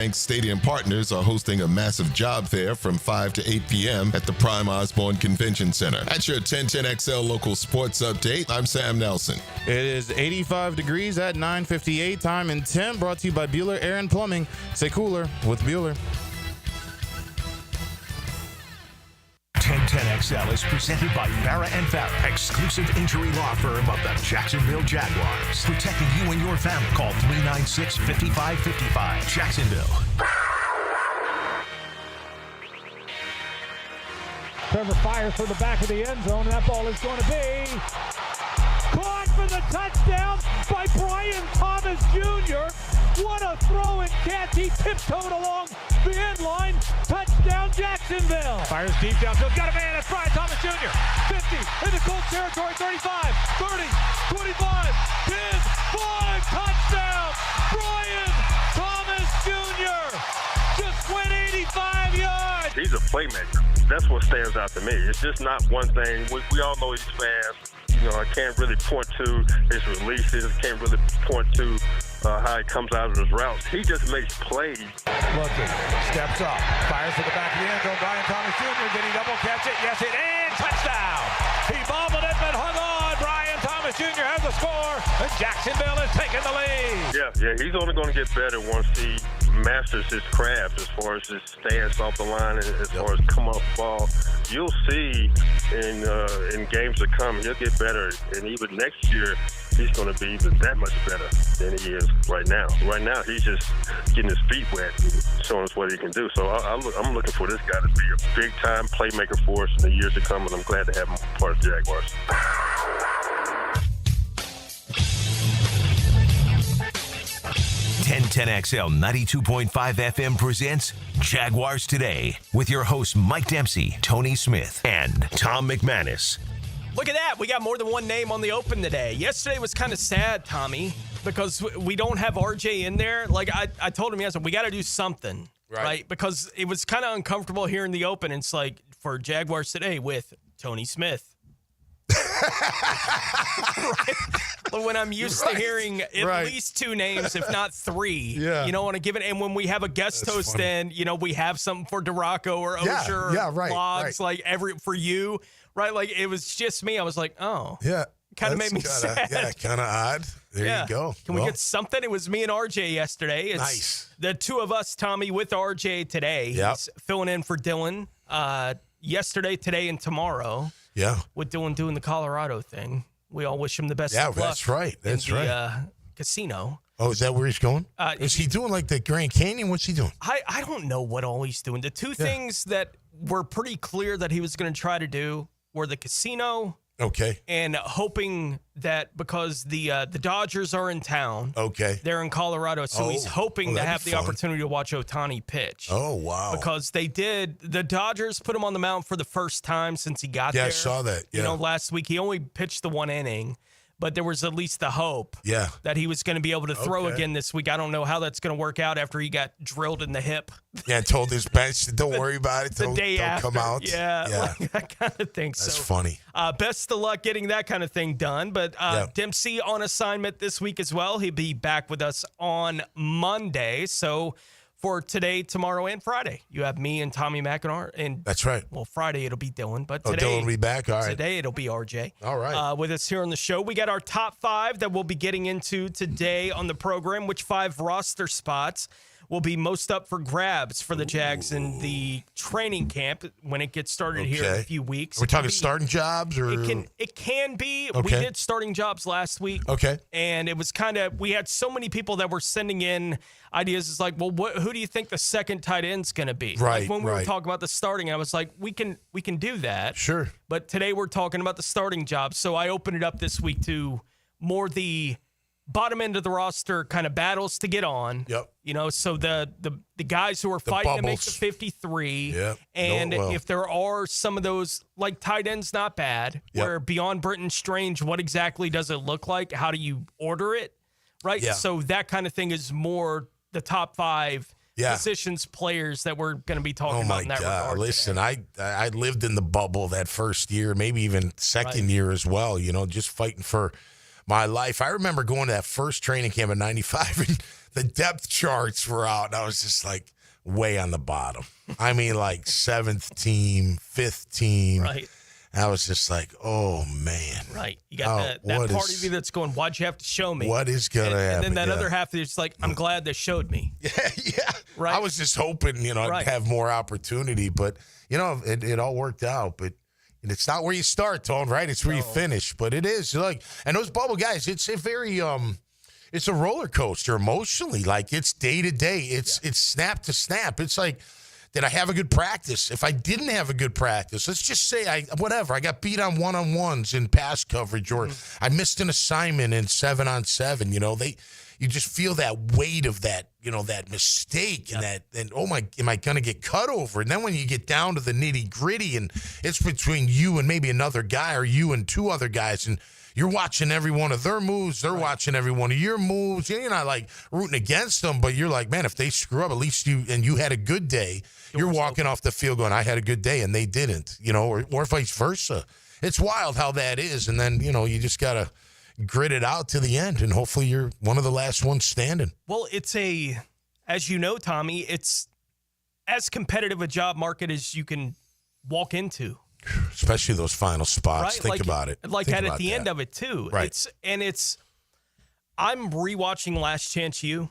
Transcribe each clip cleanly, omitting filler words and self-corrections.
Bank Stadium partners are hosting a massive job fair from 5 to 8 p.m. at the Prime Osborne Convention Center. That's your 1010XL local sports update. I'm Sam Nelson. It is 85 degrees at 9:58. Time and temp brought to you by Bueller Air and Plumbing. Stay cooler with Bueller. 1010XL is presented by Farah & Farah, exclusive injury law firm of the Jacksonville Jaguars. Protecting you and your family. Call 396-5555. Jacksonville. Trevor fires from the back of the end zone, and that ball is going to be caught for the touchdown by Brian Thomas Jr. What a throw and catch. He tiptoed along the end line. Touchdown, Jacksonville. Fires deep downfield. Got a man. It's Brian Thomas Jr. 50 in the Colts territory. 35, 30, 25, 10, 5. Touchdown, Brian Thomas Jr. Just went 85 yards. He's a playmaker. That's what stands out to me. It's just not one thing. We all know he's fast. I can't really point to his releases. Can't really point to how he comes out of his routes. He just makes plays. Looking, steps up, fires to the back of the end zone. Brian Thomas Jr. Did he double catch it? Yes, it is. Touchdown. He bobbled it, but hung on. Brian Thomas Jr. has the score, and Jacksonville is taking the lead. Yeah, he's only going to get better once he masters his craft as far as his stance off the line and as far as come off the ball. You'll see in games to come, he'll get better, and even next year, he's going to be even that much better than he is right now. Right now, he's just getting his feet wet and showing us what he can do. So I'm looking for this guy to be a big-time playmaker for us in the years to come, and I'm glad to have him part of the Jaguars. 1010XL 92.5 FM presents Jaguars Today with your hosts Mike Dempsey, Tony Smith, and Tom McManus. Look at that. We got more than one name on the open today. Yesterday was kind of sad, Tommy, because we don't have RJ in there. Like I told him yesterday, we got to do something, right? Because it was kind of uncomfortable here in the open. It's like for Jaguars Today with Tony Smith. Right? When I'm used to hearing at least two names, if not three, want to give it. And when we have a guest host, then we have something for Duraco or Osher or Logs, like for you, right? Like it was just me. I was like, oh, yeah, kind of made me sad. Yeah, kind of odd. There you go. Can we get something? It was me and RJ yesterday. It's nice. The two of us, Tommy, with RJ today. Yep. He's filling in for Dylan yesterday, today, and tomorrow. Yeah. With Dylan doing the Colorado thing. We all wish him the best of luck. Yeah, that's right. That's right. Casino. Oh, is that where he's going? Is he doing like the Grand Canyon? What's he doing? I don't know what all he's doing. The two things that were pretty clear that he was going to try to do were the casino. Okay. And hoping that because the Dodgers are in town. Okay. They're in Colorado, so he's hoping to have the opportunity to watch Ohtani pitch. Oh, wow. Because the Dodgers put him on the mound for the first time since he got there. Yeah, I saw that. Yeah. Last week he only pitched the one inning. But there was at least the hope that he was going to be able to throw again this week. I don't know how that's going to work out after he got drilled in the hip. Yeah, told his bench, don't worry about it. Don't come out. Yeah. Like that kind of thing. That's funny. Best of luck getting that kind of thing done. But Dempsey on assignment this week as well. He'll be back with us on Monday. So for today, tomorrow, and Friday, you have me and Tommy McIntyre. And that's right. Well, Friday it'll be Dylan, but today Dylan will be back. All right. Today it'll be RJ. All right. With us here on the show, we got our top 5 that we'll be getting into today on the program. Which 5 roster spots will be most up for grabs for the Jags in the training camp when it gets started here in a few weeks? We're talking starting jobs, or it can be. Okay. We did starting jobs last week. Okay. And it was we had so many people that were sending in ideas. It's like, well, who do you think the second tight end's going to be? Right. Like when we were talking about the starting, I was like, we can do that. Sure. But today we're talking about the starting jobs. So I opened it up this week to more the bottom end of the roster kind of battles to get on. Yep. So the guys who are fighting to make the 53. Yep. And if there are some of those, like tight ends, not bad, where beyond Britton Strange, what exactly does it look like? How do you order it? Right. Yeah. So that kind of thing is more the top 5 positions players that we're going to be talking about in that regard. Listen, I lived in the bubble that first year, maybe even second year as well, just fighting for my life. I remember going to that first training camp in 95, and the depth charts were out, and I was just like way on the bottom. I mean, like 7th team, 5th team. Right. I was just like, oh, man. Right. You got that part of you that's going, why'd you have to show me? What is going to happen? And then that other half that's like, I'm glad they showed me. Yeah. Right. I was just hoping, I'd have more opportunity. But, it all worked out. But it's not where you start, Tone, right? It's where you finish. But it is. And those bubble guys, it's a very it's a roller coaster emotionally. Like, it's day to day. It's snap to snap. It's like, did I have a good practice? If I didn't have a good practice, let's just say I got beat on one-on-ones in pass coverage, or I missed an assignment in 7-on-7. You just feel that weight of that, that mistake and am I going to get cut over? And then when you get down to the nitty-gritty, and it's between you and maybe another guy, or you and 2 other guys, and you're watching every one of their moves. They're watching every one of your moves. You're not like rooting against them, but you're like, man, if they screw up, at least you had a good day. You're walking off the field going, I had a good day, and they didn't, or vice versa. It's wild how that is. And then, you just got to grit it out to the end, and hopefully you're one of the last ones standing. Well, as you know, Tommy, it's as competitive a job market as you can walk into. Especially those final spots. Right? Think about it. Like at the end of it, too. Right. I'm rewatching Last Chance U.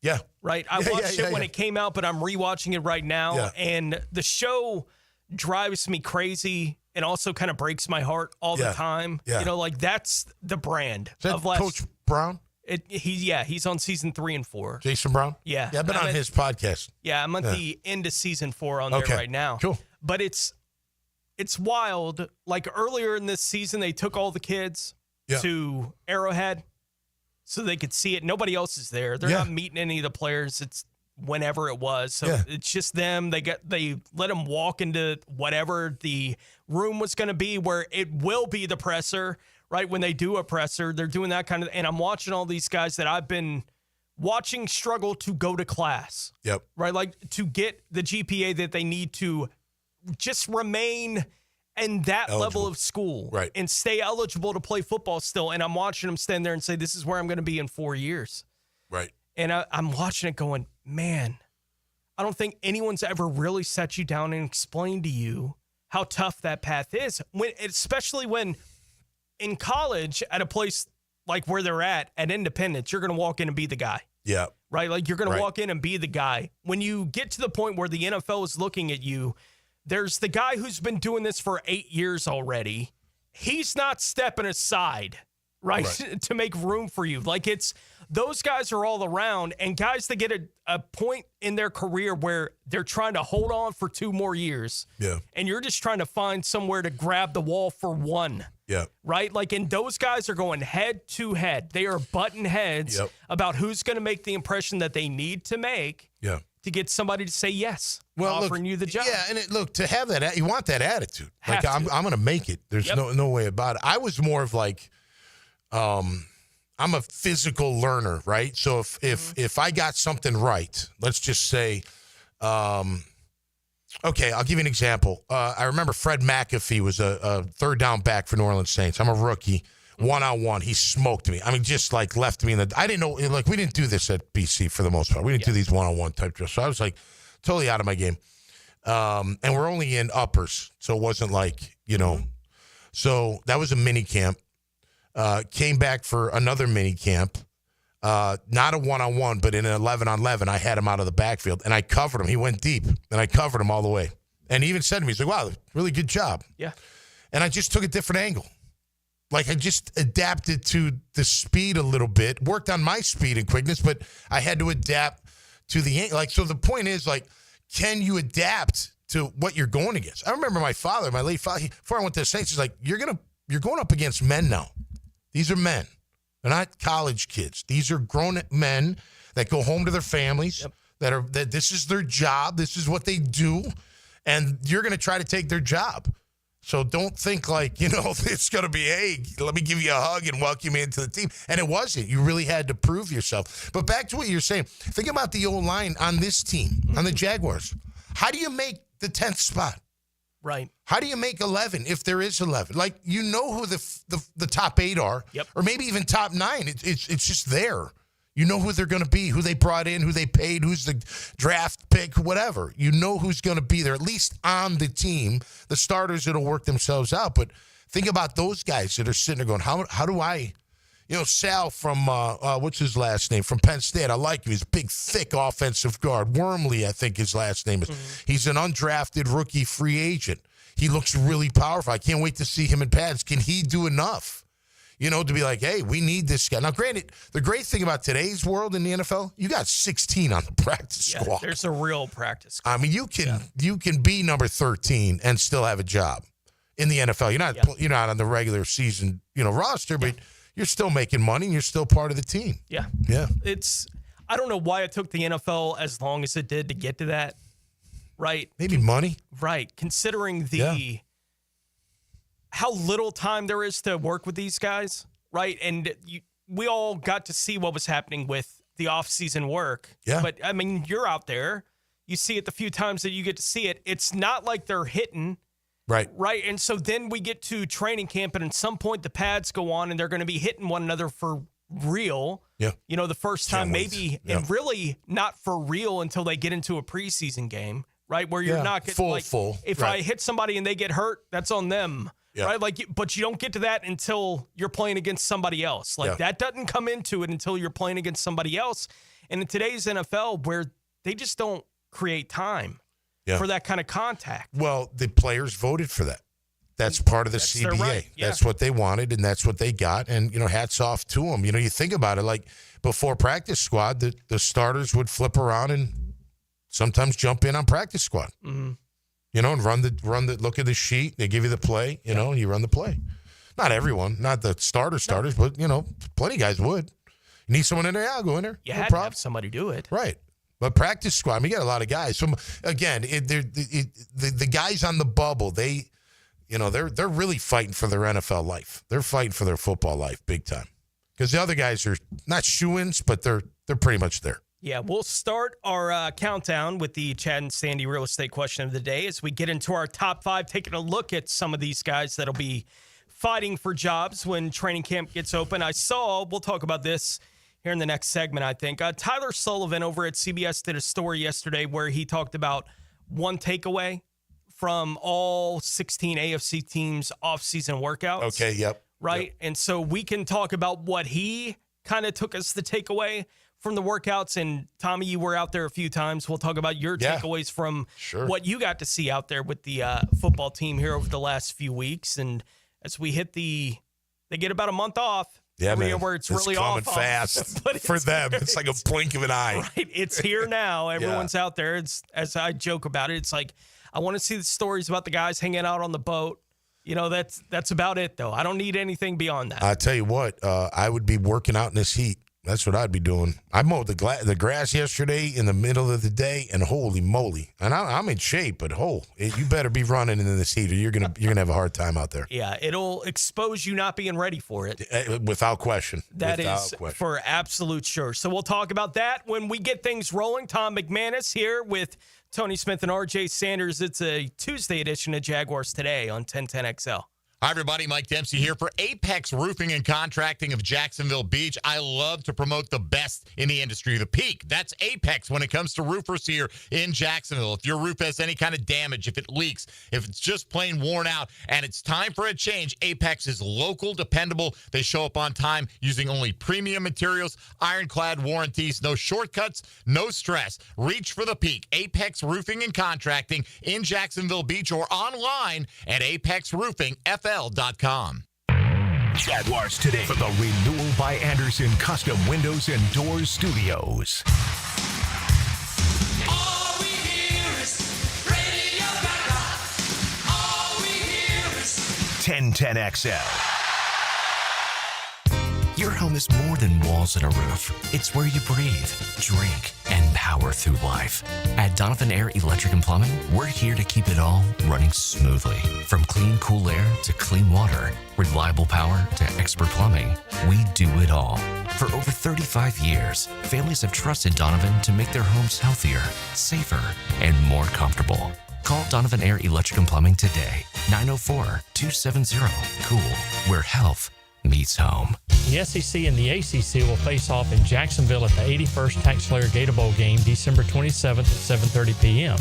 Yeah. Right? I watched it when it came out, but I'm rewatching it right now. Yeah. And the show drives me crazy and also kind of breaks my heart all the time. Yeah. That's the brand of Coach Brown? He's on season 3 and 4. Jason Brown? Yeah. Yeah, I've been on his podcast. Yeah, I'm at the end of season 4 on there right now. Cool. But it's wild. Like earlier in this season, they took all the kids to Arrowhead so they could see it. Nobody else is there. They're not meeting any of the players. It's whenever it was. So it's just them. They let them walk into whatever the room was going to be, where it will be the presser, right? When they do a presser, they're doing that kind of, and I'm watching all these guys that I've been watching struggle to go to class. Yep. Right? Like to get the GPA that they need to just remain in that level of school, right, and stay eligible to play football still. And I'm watching them stand there and say, this is where I'm going to be in 4 years. Right. And I'm watching it going, man, I don't think anyone's ever really sat you down and explained to you how tough that path is. Especially when in college at a place like where they're at Independence, you're going to walk in and be the guy. Yeah. Right? Like you're going to walk in and be the guy. When you get to the point where the NFL is looking at you, there's the guy who's been doing this for 8 years already. He's not stepping aside, right. to make room for you. Like those guys are all around, and guys that get a point in their career where they're trying to hold on for 2 more years. Yeah. And you're just trying to find somewhere to grab the wall for one. Yeah. Right? Like, and those guys are going head to head. They are butting heads about who's going to make the impression that they need to make. Yeah. To get somebody to say yes, offering you the job. Yeah, and to have that, you want that attitude. I'm going to make it. There's no way about it. I was more of like, I'm a physical learner, right? So if I got something right, let's just say, okay, I'll give you an example. I remember Fred McAfee was a third down back for New Orleans Saints. I'm a rookie. One-on-one, he smoked me. I mean, just like left me in the. I didn't know, like, we didn't do this at BC for the most part. We didn't do these one-on-one type drills. So I was like totally out of my game. And we're only in uppers, so it wasn't like, So that was a mini camp. Came back for another mini camp. Not a one-on-one, but in an 11-on-11, I had him out of the backfield, and I covered him. He went deep, and I covered him all the way. And he even said to me, he's like, wow, really good job. Yeah. And I just took a different angle. Like, I just adapted to the speed a little bit, worked on my speed and quickness, but I had to adapt to the – like, so the point is, like, can you adapt to what you're going against? I remember my late father, before I went to the Saints, he's like, you're going up against men now. These are men. They're not college kids. These are grown men that go home to their families, that this is their job, this is what they do, and you're going to try to take their job. So don't think like, it's going to be, hey, let me give you a hug and welcome you into the team. And it wasn't. You really had to prove yourself. But back to what you're saying. Think about the O-line on this team, on the Jaguars. How do you make the 10th spot? Right. How do you make 11 if there is 11? Like, you know who the top 8 are, or maybe even top 9. It's just there. You know who they're going to be, who they brought in, who they paid, who's the draft pick, whatever. You know who's going to be there, at least on the team. The starters that'll work themselves out. But think about those guys that are sitting there going, how do I, Sal from, what's his last name, from Penn State. I like him. He's a big, thick offensive guard. Wormley, I think his last name is. Mm-hmm. He's an undrafted rookie free agent. He looks really powerful. I can't wait to see him in pads. Can he do enough? To be like, hey, we need this guy. Now, granted, the great thing about today's world in the NFL, you got 16 on the practice squad. There's a real practice squad. I mean, you can be number 13 and still have a job in the NFL. You're not on the regular season, roster, but you're still making money and you're still part of the team. Yeah. Yeah. I don't know why it took the NFL as long as it did to get to that. Right. Maybe money. Right. Considering how little time there is to work with these guys, right? And we all got to see what was happening with the off-season work. Yeah. But, I mean, you're out there. You see it the few times that you get to see it. It's not like they're hitting. Right. Right. And so then we get to training camp, and at some point the pads go on, and they're going to be hitting one another for real. Yeah. The first time maybe, and really not for real until they get into a preseason game, right? Where you're not getting full. If I hit somebody and they get hurt, that's on them. Yeah. Right? But you don't get to that until you're playing against somebody else. That doesn't come into it until you're playing against somebody else. And in today's NFL, where they just don't create time for that kind of contact. Well, the players voted for that. That's part of the CBA. Right. Yeah. That's what they wanted, and that's what they got. And, hats off to them. You think about it, like before practice squad, the starters would flip around and sometimes jump in on practice squad. Mm-hmm. And run the look at the sheet. They give you the play, you run the play. Not everyone, not the starters, but, plenty of guys would. You need someone in there? Yeah, I'll go in there. You had to have somebody do it. Right. But practice squad, you got a lot of guys. So, again, the guys on the bubble, they're really fighting for their NFL life. They're fighting for their football life big time. Because the other guys are not shoo-ins, but they're pretty much there. Yeah, we'll start our countdown with the Chad and Sandy real estate question of the day as we get into our top 5, taking a look at some of these guys that'll be fighting for jobs when training camp gets open. We'll talk about this here in the next segment, I think. Tyler Sullivan over at CBS did a story yesterday where he talked about one takeaway from all 16 AFC teams' off-season workouts. Okay, yep. Right? Yep. And so we can talk about what he kind of took as the takeaway from the workouts. And Tommy, you were out there a few times. We'll talk about your takeaways from what you got to see out there with the football team here over the last few weeks. And as we hit they get about a month off. Yeah, man. Where it's really coming off fast for them. It's like a blink of an eye. Right. It's here now. Everyone's out there. It's, as I joke about it, it's like, I want to see the stories about the guys hanging out on the boat. That's about it, though. I don't need anything beyond that. I tell you what, I would be working out in this heat. That's what I'd be doing. I mowed the grass yesterday in the middle of the day, and holy moly! And I'm in shape, but you better be running in this heat, or you're gonna have a hard time out there. Yeah, it'll expose you not being ready for it, without question. That is for absolute sure. So we'll talk about that when we get things rolling. Tom McManus here with Tony Smith and RJ Sanders. It's a Tuesday edition of Jaguars Today on 1010XL. Hi, everybody. Mike Dempsey here for Apex Roofing and Contracting of Jacksonville Beach. I love to promote the best in the industry, the peak. That's Apex when it comes to roofers here in Jacksonville. If your roof has any kind of damage, if it leaks, if it's just plain worn out, and it's time for a change, Apex is local, dependable. They show up on time using only premium materials, ironclad warranties, no shortcuts, no stress. Reach for the peak. Apex Roofing and Contracting in Jacksonville Beach or online at apexroofingfl.com. Jaguars Today for the Renewal by Anderson Custom Windows and Doors Studios. All we hear is Radio Gaga. All we hear is 1010XL. Your home is more than walls and a roof. It's where you breathe, drink, and power through life. At Donovan Air Electric and Plumbing, we're here to keep it all running smoothly. From clean, cool air to clean water, reliable power to expert plumbing, we do it all. For over 35 years, families have trusted Donovan to make their homes healthier, safer, and more comfortable. Call Donovan Air Electric and Plumbing today. 904-270-COOL, where health meets home. The SEC and the ACC will face off in Jacksonville at the 81st TaxSlayer Gator Bowl game December 27th at 7:30 p.m.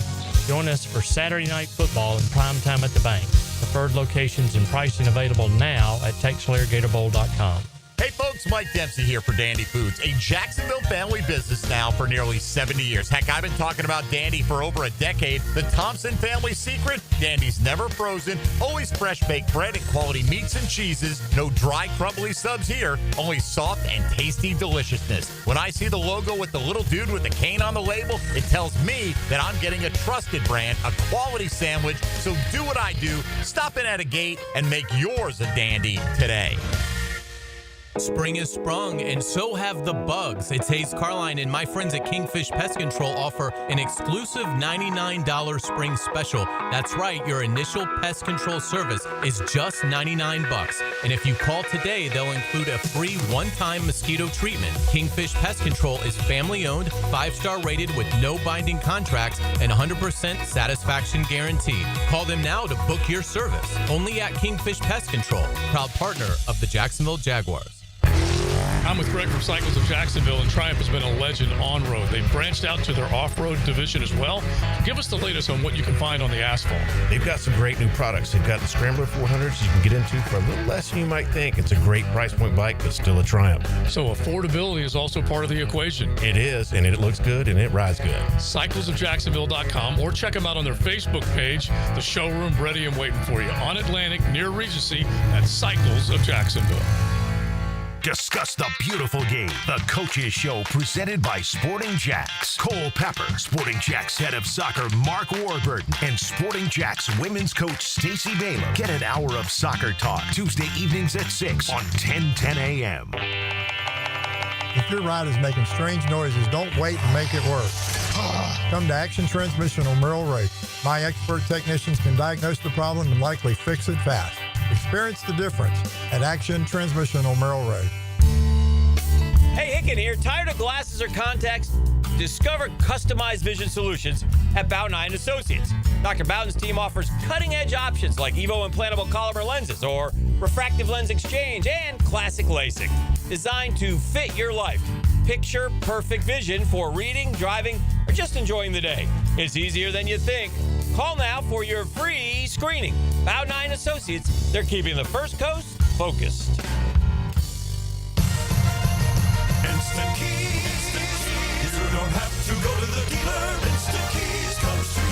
Join us for Saturday Night Football in primetime at the bank. Preferred locations and pricing available now at TaxSlayerGatorBowl.com. Hey folks, Mike Dempsey here for Dandy Foods, a Jacksonville family business now for nearly 70 years. Heck, I've been talking about Dandy for over a decade. The Thompson family secret, Dandy's never frozen, always fresh baked bread and quality meats and cheeses. No dry, crumbly subs here, only soft and tasty deliciousness. When I see the logo with the little dude with the cane on the label, it tells me that I'm getting a trusted brand, a quality sandwich. So do what I do, stop in at a gate and make yours a Dandy today. Spring has sprung, and so have the bugs. It's Hayes Carline and my friends at Kingfish Pest Control offer an exclusive $99 spring special. That's right, your initial pest control service is just $99. And if you call today, they'll include a free one-time mosquito treatment. Kingfish Pest Control is family-owned, 5-star rated with no binding contracts, and 100% satisfaction guaranteed. Call them now to book your service. Only at Kingfish Pest Control, proud partner of the Jacksonville Jaguars. I'm with Greg from Cycles of Jacksonville, and Triumph has been a legend on-road. They've branched out to their off-road division as well. Give us the latest on what you can find on the asphalt. They've got some great new products. They've got the Scrambler 400s you can get into for a little less than you might think. It's a great price point bike, but still a Triumph. So affordability is also part of the equation. It is, and it looks good, and it rides good. CyclesofJacksonville.com, or check them out on their Facebook page, the showroom ready and waiting for you on Atlantic near Regency at Cycles of Jacksonville. Discuss the beautiful game. The Coaches Show presented by Sporting Jacks. Cole Pepper, Sporting Jacks head of soccer Mark Warburton, and Sporting Jacks women's coach Stacey Baylor. Get an hour of soccer talk Tuesday evenings at 6 on 1010 a.m. If your ride is making strange noises, don't wait and make it work. Come to Action Transmission on Merrill Road. My expert technicians can diagnose the problem and likely fix it fast. Experience the difference at Action Transmission on Merrill Road. Hey, Hicken here. Tired of glasses or contacts? Discover customized vision solutions at Bowden Eye & Associates. Dr. Bowden's team offers cutting-edge options like Evo implantable Collamer lenses or refractive lens exchange and classic LASIK, designed to fit your life. Picture perfect vision for reading, driving, or just enjoying the day. It's easier than you think. Call now for your free screening. Bowden Eye & Associates, they're keeping the First Coast focused. Instant Keys. You don't have to go to the dealer. Instant Keys comes to you.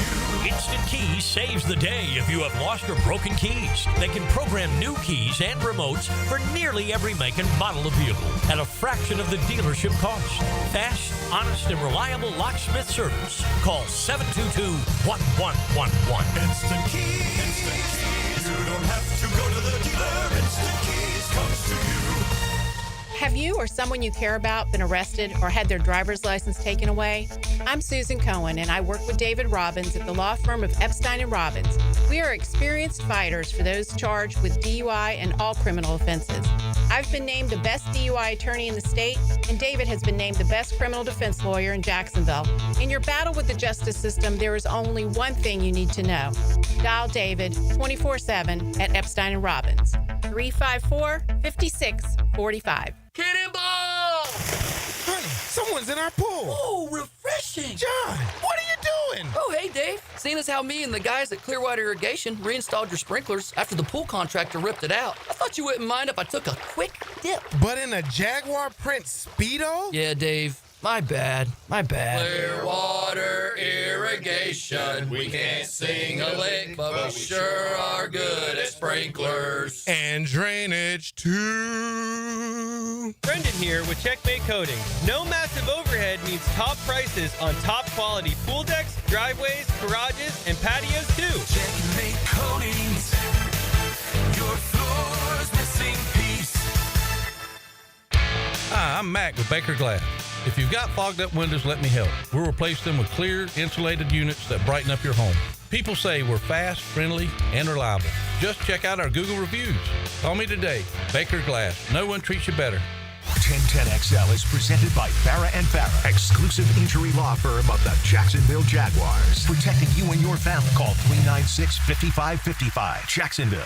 Instant Keys saves the day if you have lost or broken keys. They can program new keys and remotes for nearly every make and model of vehicle at a fraction of the dealership cost. Fast, honest, and reliable locksmith service. Call 722-1111. Instant Keys. Instant Keys. You don't have to go to the dealer. Instant Keys comes to you. Have you or someone you care about been arrested or had their driver's license taken away? I'm Susan Cohen, and I work with David Robbins at the law firm of Epstein & Robbins. We are experienced fighters for those charged with DUI and all criminal offenses. I've been named the best DUI attorney in the state, and David has been named the best criminal defense lawyer in Jacksonville. In your battle with the justice system, there is only one thing you need to know. Dial David 24/7 at Epstein & Robbins, 354-5645. Cannonball! Honey, someone's in our pool. Oh, refreshing. John, what are you doing? Oh, hey, Dave. Seeing as how me and the guys at Clearwater Irrigation reinstalled your sprinklers after the pool contractor ripped it out, I thought you wouldn't mind if I took a quick dip. But in a Jaguar print Speedo? Yeah, Dave. My bad. Clearwater Irrigation. We can't sing a lick, but we sure are good at sprinklers. And drainage, too. Brendan here with Checkmate Coating. No massive overhead means top prices on top quality pool decks, driveways, garages, and patios, too. Checkmate Coatings. Your floor's missing piece. Hi, I'm Mac with Baker Glass. If you've got fogged up windows, let me help. We'll replace them with clear, insulated units that brighten up your home. People say we're fast, friendly, and reliable. Just check out our Google reviews. Call me today. Baker Glass. No one treats you better. 1010XL is presented by Farah and Farah, exclusive injury law firm of the Jacksonville Jaguars. Protecting you and your family. Call 396-5555. Jacksonville.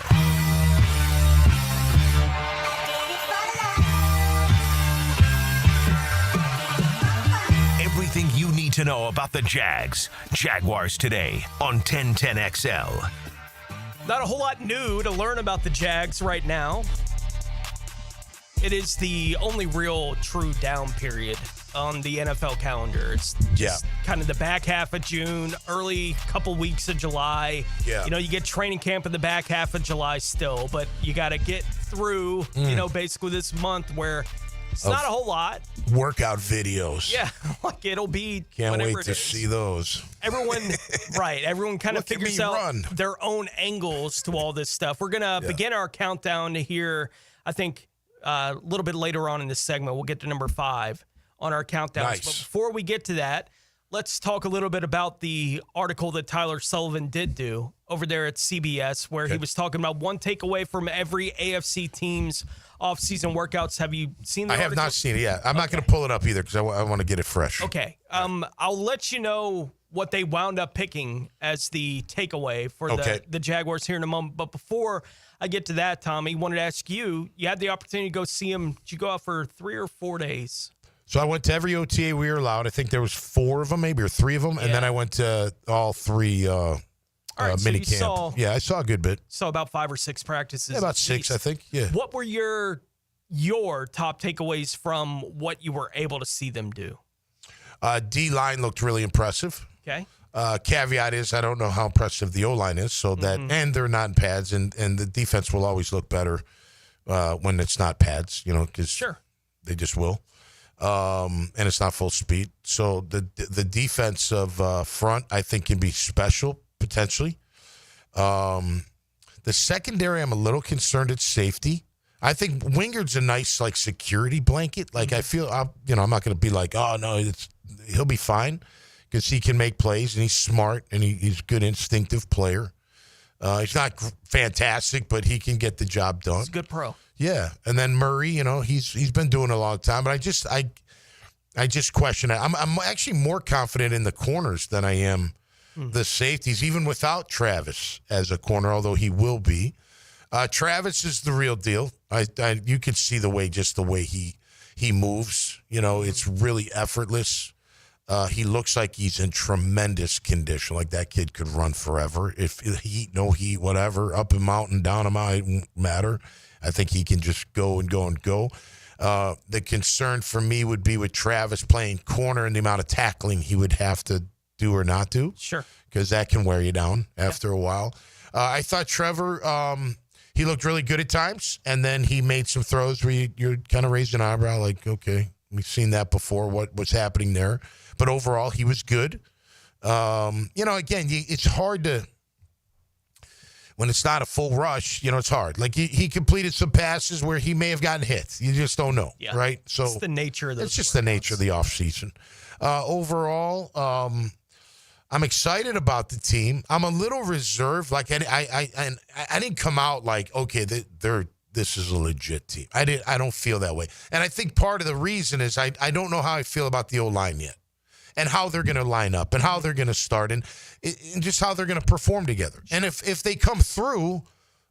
Everything you need to know about the Jags. Jaguars Today on 1010XL. Not a whole lot new to learn about the Jags right now. It is the only real true down period on the NFL calendar. It's kind of the back half of June, early couple weeks of July. Yeah. You know, you get training camp in the back half of July still, but you got to get through, basically this month where it's not a whole lot. Workout videos. Yeah, like it'll be Can't wait to is. see those. Everyone kind of figures out their own angles to all this stuff. We're going to begin our countdown here, I think, a little bit later on in this segment. We'll get to number 5 on our countdowns. Nice. But before we get to that, let's talk a little bit about the article that Tyler Sullivan did do over there at CBS, where he was talking about one takeaway from every AFC team's offseason workouts. Have you seen the article? I have not seen it yet. I'm not going to pull it up either because I want to get it fresh. Okay. I'll let you know what they wound up picking as the takeaway for the Jaguars here in a moment. But before I get to that, Tommy, wanted to ask you had the opportunity to go see him. Did you go out for 3 or 4 days? So I went to every OTA we were allowed. I think there was 4 of them, maybe, or 3 of them. And then I went to all 3 mini camp. I saw a good bit. Saw about 5 or 6 practices. Yeah, about 6, I think. Yeah. What were your top takeaways from what you were able to see them do? D-line looked really impressive. Okay. Caveat is I don't know how impressive the O-line is, so that and they're not in pads, and the defense will always look better when it's not pads, because they just will. And it's not full speed. So the defensive front, I think, can be special, potentially. The secondary, I'm a little concerned at safety. I think Wingard's a nice, security blanket. I feel, I'm not going to be like, oh, no, he'll be fine because he can make plays, and he's smart, and he's a good instinctive player. He's not fantastic, but he can get the job done. He's a good pro. Yeah, and then Murray, he's been doing it a long time, but I just question it. I'm actually more confident in the corners than I am the safeties, even without Travis as a corner, although he will be. Travis is the real deal. You can see the way he moves. It's really effortless. He looks like he's in tremendous condition. Like that kid could run forever. If heat, no heat, whatever, up a mountain, down a mountain, it won't matter. I think he can just go and go and go. The concern for me would be with Travis playing corner and the amount of tackling he would have to do or not do. Sure. Because that can wear you down after a while. I thought Trevor, he looked really good at times, and then he made some throws where you're kind of raising an eyebrow like, okay, we've seen that before, what's happening there. But overall, he was good. Again, it's hard to, when it's not a full rush, it's hard. Like he completed some passes where he may have gotten hit. You just don't know, right? So it's the nature of those. It's just the nature of the offseason. Overall, I'm excited about the team. I'm a little reserved. Like I didn't come out like, okay, this is a legit team. I don't feel that way. And I think part of the reason is I don't know how I feel about the O-line yet, and how they're going to line up, and how they're going to start, and just how they're going to perform together. And if they come through,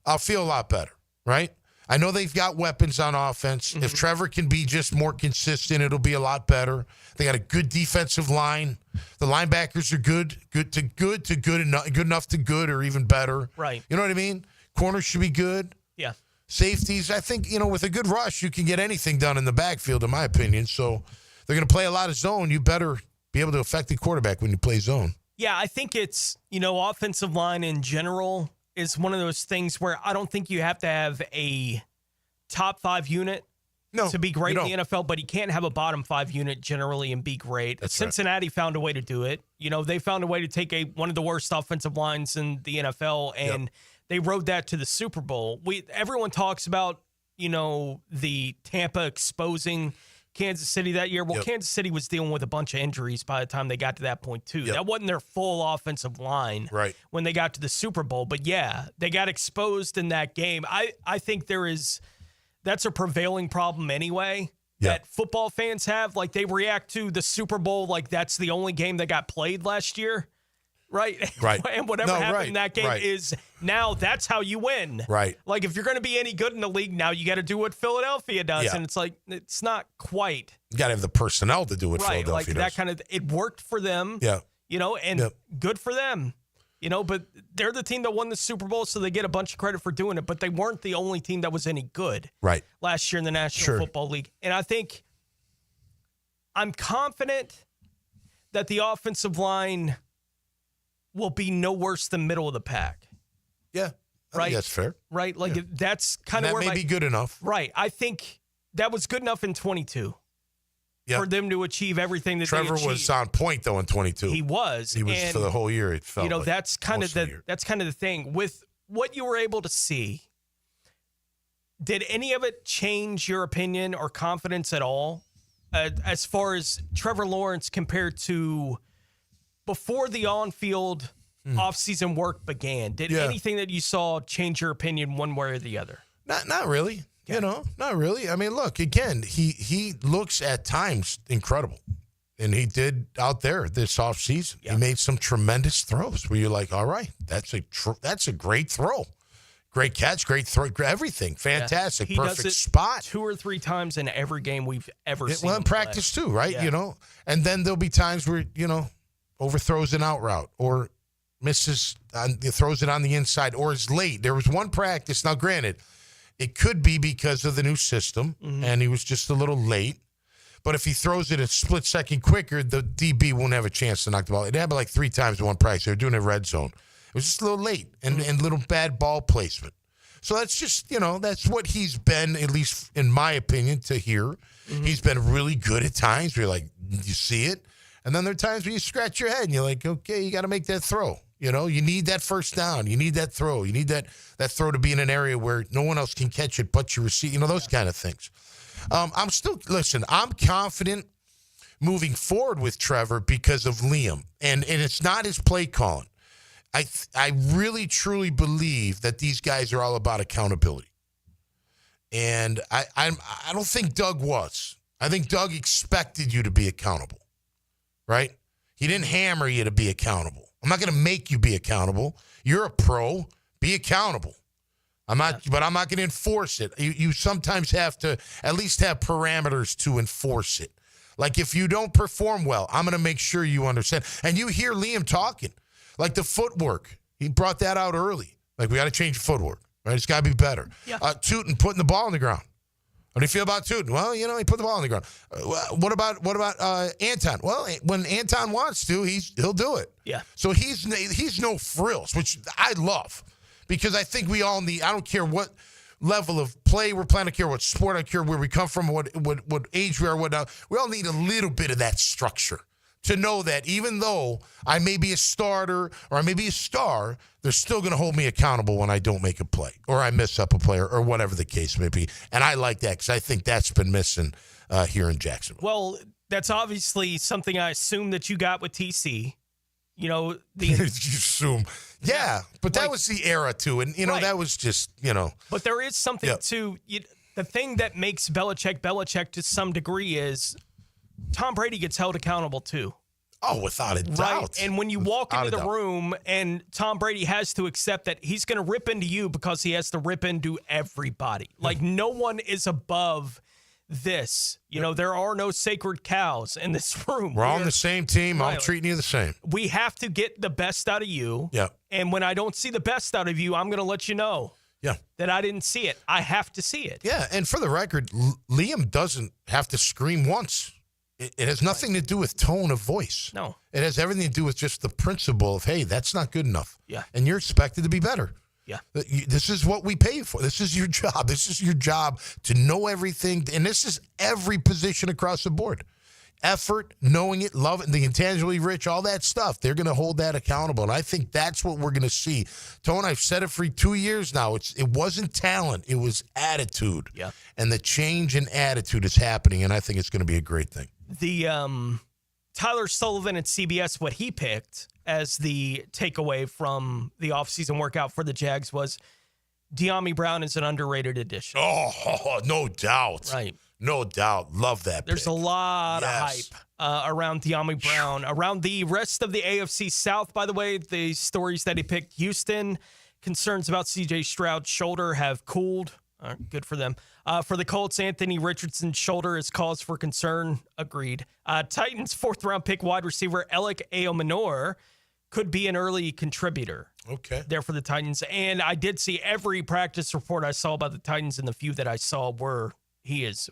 I'll feel a lot better, right? I know they've got weapons on offense. If Trevor can be just more consistent, it'll be a lot better. They got a good defensive line. The linebackers are good enough to good, or even better. Right. You know what I mean? Corners should be good. Yeah. Safeties, I think, with a good rush, you can get anything done in the backfield, in my opinion. So they're going to play a lot of zone. You better be able to affect the quarterback when you play zone. Yeah, I think it's, offensive line in general is one of those things where I don't think you have to have a top 5 unit to be great in the NFL, but you can't have a bottom 5 unit generally and be great. That's Cincinnati found a way to do it. They found a way to take one of the worst offensive lines in the NFL, and they rode that to the Super Bowl. Everyone talks about, the Tampa exposing Kansas City that year. Well, Kansas City was dealing with a bunch of injuries by the time they got to that point, too. That wasn't their full offensive line when they got to the Super Bowl. But, yeah, they got exposed in that game. I think that's a prevailing problem anyway. that football fans have. Like, they react to the Super Bowl like that's the only game that got played last year. Right. And whatever happened in that game is now that's how you win. Right. Like, if you're going to be any good in the league now, you got to do what Philadelphia does. Yeah. And it's like, it's not quite. You got to have the personnel to do what Philadelphia like does. that kind of, it worked for them. Yeah. You know, and good for them. You know, but they're the team that won the Super Bowl, so they get a bunch of credit for doing it. But they weren't the only team that was any good last year in the National Football League. And I think I'm confident that the offensive line will be no worse than middle of the pack. Yeah. I think that's fair. Right? Like, that's kind of where that may be good enough. Right. I think that was good enough in 22 for them to achieve everything that Trevor they achieved. was on point, though, in 22. He was. He was and, for the whole year, it felt like. that's kind of the thing. With what you were able to see, did any of it change your opinion or confidence at all as far as Trevor Lawrence compared to before the on-field off-season work began? Did anything that you saw change your opinion one way or the other? Not really. You know, not really. I mean, look, again, he looks at times incredible. And he did out there this offseason. He made some tremendous throws where you're like, all right, that's a great throw. Great catch, great throw, everything. Fantastic. He Perfect does it spot. 2 or 3 times in every game we've ever seen. Well, in practice too, right? Yeah. You know, and then there'll be times where, you know, overthrows an out route or misses, throws it on the inside or is late. There was one practice. Now, granted, it could be because of the new system and he was just a little late. But if he throws it a split second quicker, the DB won't have a chance to knock the ball. It happened like 3 times in one practice. They were doing a red zone. It was just a little late and little bad ball placement. So that's just, you know, that's what he's been, at least in my opinion, to hear. He's been really good at times where you're like, you see it. And then there are times where you scratch your head and you're like, okay, you got to make that throw. You know, you need that first down. You need that throw. You need that throw to be in an area where no one else can catch it but you receive. You know, those kind of things. I'm confident moving forward with Trevor because of Liam. And it's not his play calling. I really, truly believe that these guys are all about accountability. And I don't think Doug was. I think Doug expected you to be accountable, right? He didn't hammer you to be accountable. I'm not going to make you be accountable. You're a pro. Be accountable. But I'm not going to enforce it. You sometimes have to at least have parameters to enforce it. Like if you don't perform well, I'm going to make sure you understand. And you hear Liam talking, like the footwork. He brought that out early. Like we got to change the footwork, right? It's got to be better. Yeah. Tootin putting the ball on the ground. What do you feel about Tootin? Well, you know, he put the ball on the ground. What about Anton? Well, when Anton wants to, he'll do it. Yeah. So he's no frills, which I love. Because I think we all need, I don't care what level of play we're playing, I don't care what sport, I don't care where we come from, what age we are, whatnot. We all need a little bit of that structure to know that even though I may be a starter or I may be a star, they're still going to hold me accountable when I don't make a play or I miss up a play or whatever the case may be. And I like that because I think that's been missing here in Jacksonville. Well, that's obviously something I assume that you got with TC. You know, you assume. Yeah, but that was the era, too. And, you know, that was just, you know. But there is something, too. The thing that makes Belichick to some degree is Tom Brady gets held accountable, too. Oh, without a doubt. Right? And when you walk into the room and Tom Brady has to accept that he's going to rip into you because he has to rip into everybody. Like, no one is above this. You know, there are no sacred cows in this room. We're all on the same team. I'm treating you the same. We have to get the best out of you. Yeah. And when I don't see the best out of you, I'm going to let you know. Yeah. That I didn't see it. I have to see it. Yeah. And for the record, Liam doesn't have to scream once. It has nothing to do with tone of voice. No. It has everything to do with just the principle of, hey, that's not good enough. Yeah. And you're expected to be better. Yeah. This is what we pay you for. This is your job. This is your job to know everything. And this is every position across the board. Effort, knowing it, love it, the intangibly rich, all that stuff. They're going to hold that accountable. And I think that's what we're going to see. Tone, I've said it for 2 years now. It wasn't talent. It was attitude. Yeah. And the change in attitude is happening. And I think it's going to be a great thing. The Tyler Sullivan at CBS, what he picked as the takeaway from the offseason workout for the Jags was De'Ami Brown is an underrated addition. Oh, no doubt. Right. No doubt. Love that There's a lot of hype around De'Ami Brown. Around the rest of the AFC South, by the way, the stories that he picked. Houston, concerns about C.J. Stroud's shoulder have cooled. Good for them. For the Colts, Anthony Richardson's shoulder is cause for concern. Agreed. Titans' 4th-round pick wide receiver Alec Aomanor could be an early contributor. Okay. There for the Titans. And I did see every practice report I saw about the Titans, and the few that I saw were he is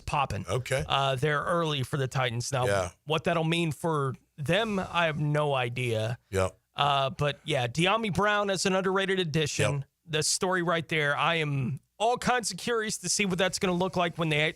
popping. Okay. They're early for the Titans. Now, what that'll mean for them, I have no idea. Yep. But, yeah, De'Ami Brown as an underrated addition. Yep. The story right there, I am all kinds of curious to see what that's going to look like when the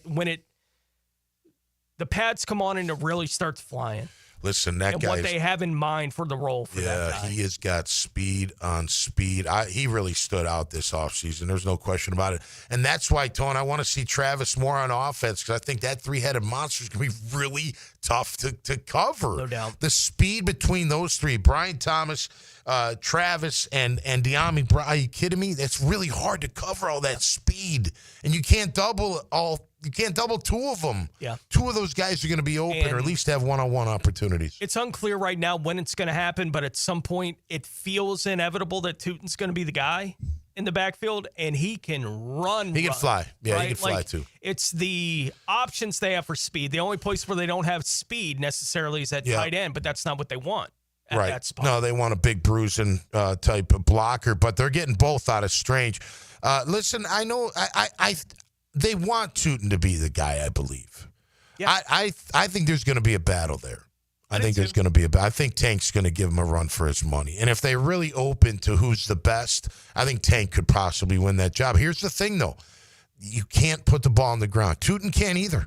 pads come on and it really starts flying. Listen, that guy. What they have in mind for the role for that guy. He has got speed on speed. He really stood out this offseason. There's no question about it. And that's why, Tone, I want to see Travis more on offense because I think that 3-headed monster is going to be really tough to cover. No doubt. The speed between those three, Brian Thomas, Travis, and De'Ami Brown. Are you kidding me? That's really hard to cover all that speed. And you can't double two of them. Yeah. 2 of those guys are going to be open or at least have one-on-one opportunities. It's unclear right now when it's going to happen, but at some point it feels inevitable that Tootin's going to be the guy in the backfield, and he can run. He can fly. Yeah, right? He can fly too. It's the options they have for speed. The only place where they don't have speed necessarily is at tight end, but that's not what they want at that spot. No, they want a big bruising type of blocker, but they're getting both out of Strange. Listen, I know they want Tootin to be the guy, I believe. Yeah. I think there's going to be a battle there. I think there's going to be I think Tank's going to give him a run for his money. And if they're really open to who's the best, I think Tank could possibly win that job. Here's the thing, though. You can't put the ball on the ground. Tootin can't either.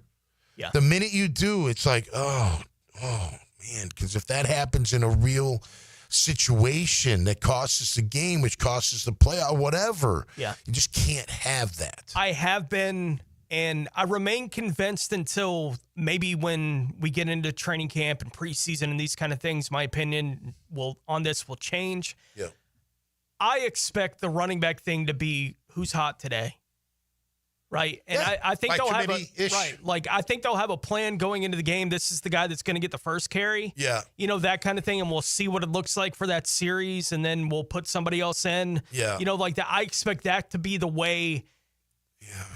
Yeah. The minute you do, it's like, oh, man, because if that happens in a real situation that costs us the game, which costs us the playoff, whatever. Yeah. You just can't have that. I have been, and I remain convinced until maybe when we get into training camp and preseason and these kind of things, my opinion on this will change. Yeah. I expect the running back thing to be who's hot today. Right. And I think they'll have I think they'll have a plan going into the game. This is the guy that's going to get the first carry. Yeah. You know, that kind of thing. And we'll see what it looks like for that series. And then we'll put somebody else in. Yeah. You know, like that. I expect that to be the way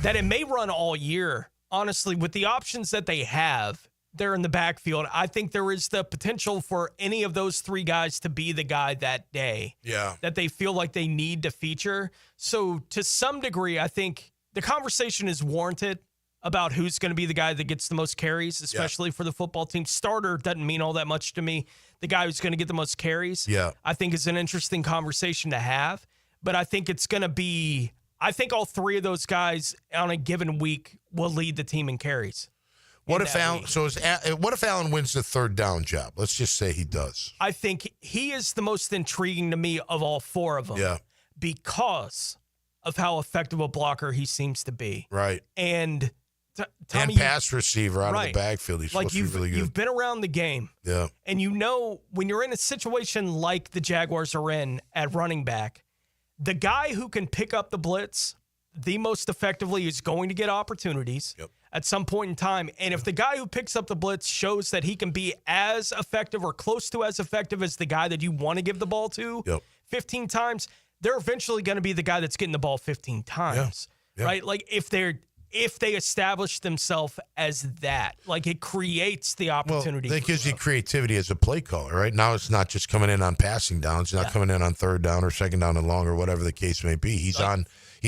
that it may run all year. Honestly, with the options that they have there in the backfield, I think there is the potential for any of those 3 guys to be the guy that day. Yeah. That they feel like they need to feature. So to some degree, I think the conversation is warranted about who's going to be the guy that gets the most carries, especially for the football team. Starter doesn't mean all that much to me. The guy who's going to get the most carries, I think is an interesting conversation to have. But I think it's going to be – I think all 3 of those guys on a given week will lead the team in carries. What if Allen wins the 3rd down job? Let's just say he does. I think he is the most intriguing to me of all 4 of them. Yeah. Because of how effective a blocker he seems to be. Right. And Tommy, pass receiver out of the backfield. He's supposed to be really good. You've been around the game. Yeah. And you know when you're in a situation like the Jaguars are in at running back, the guy who can pick up the blitz the most effectively is going to get opportunities at some point in time. And if the guy who picks up the blitz shows that he can be as effective or close to as effective as the guy that you want to give the ball to 15 times, they're eventually going to be the guy that's getting the ball 15 times, right? Like if they establish themselves as that, like it creates the opportunity. Well, that gives you creativity as a play caller, right? Now it's not just coming in on passing downs, not coming in on 3rd down or 2nd down and long or whatever the case may be. He's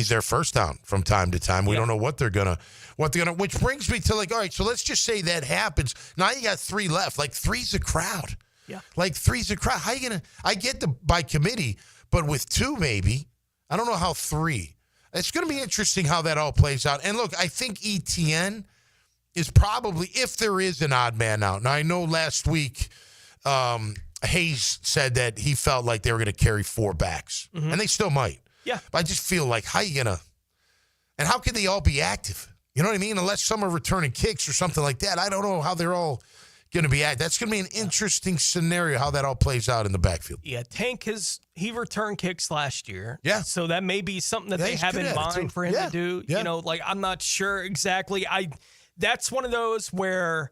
their 1st down from time to time. We don't know what they're gonna, which brings me to all right, so let's just say that happens. Now you got 3 left. Like 3's a crowd. Yeah. Like 3's a crowd. How you gonna? I get by committee. But with 2, maybe, I don't know how 3. It's going to be interesting how that all plays out. And look, I think ETN is probably, if there is an odd man out. Now, I know last week Hayes said that he felt like they were going to carry 4 backs. Mm-hmm. And they still might. Yeah. But I just feel like, how you going to, and how can they all be active? You know what I mean? Unless some are returning kicks or something like that. I don't know how they're all going to be at. That's going to be an interesting scenario how that all plays out in the backfield. Yeah, Tank he returned kicks last year. Yeah. So that may be something that they have in mind for him to do. Yeah. You know, like I'm not sure exactly. That's one of those where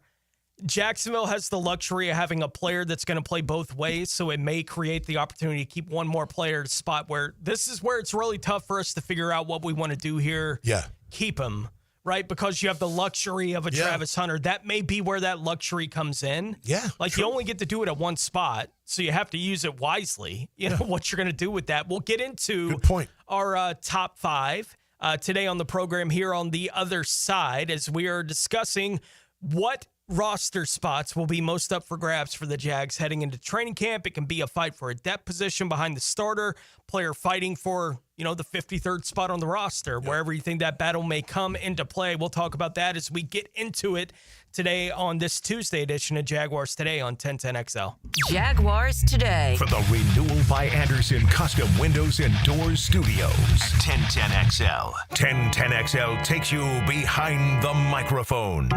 Jacksonville has the luxury of having a player that's going to play both ways, so it may create the opportunity to keep one more player at a spot where this is where it's really tough for us to figure out what we want to do here. Yeah. Keep him, right? Because you have the luxury of a Travis Hunter. That may be where that luxury comes in. Yeah. Like you only get to do it at one spot, so you have to use it wisely. You know what you're going to do with that. We'll get into our top 5 today on the program here on the other side as we are discussing what roster spots will be most up for grabs for the Jags heading into training camp. It can be a fight for a depth position behind the starter, player fighting for, the 53rd spot on the roster, wherever you think that battle may come into play. We'll talk about that as we get into it today on this Tuesday edition of Jaguars Today on 1010XL. Jaguars Today. From the Renewal by Anderson Custom Windows and Doors Studios. 1010XL. 1010XL takes you behind the microphone.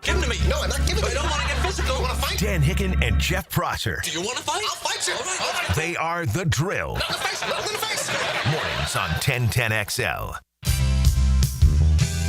Give him to me. No, I'm not giving it. I don't want to get physical. I want to fight. Dan Hicken and Jeff Prosser. Do you want to fight? I'll fight you. All right. They are The Drill. Not in the face. Not in the face. Mornings on 1010XL.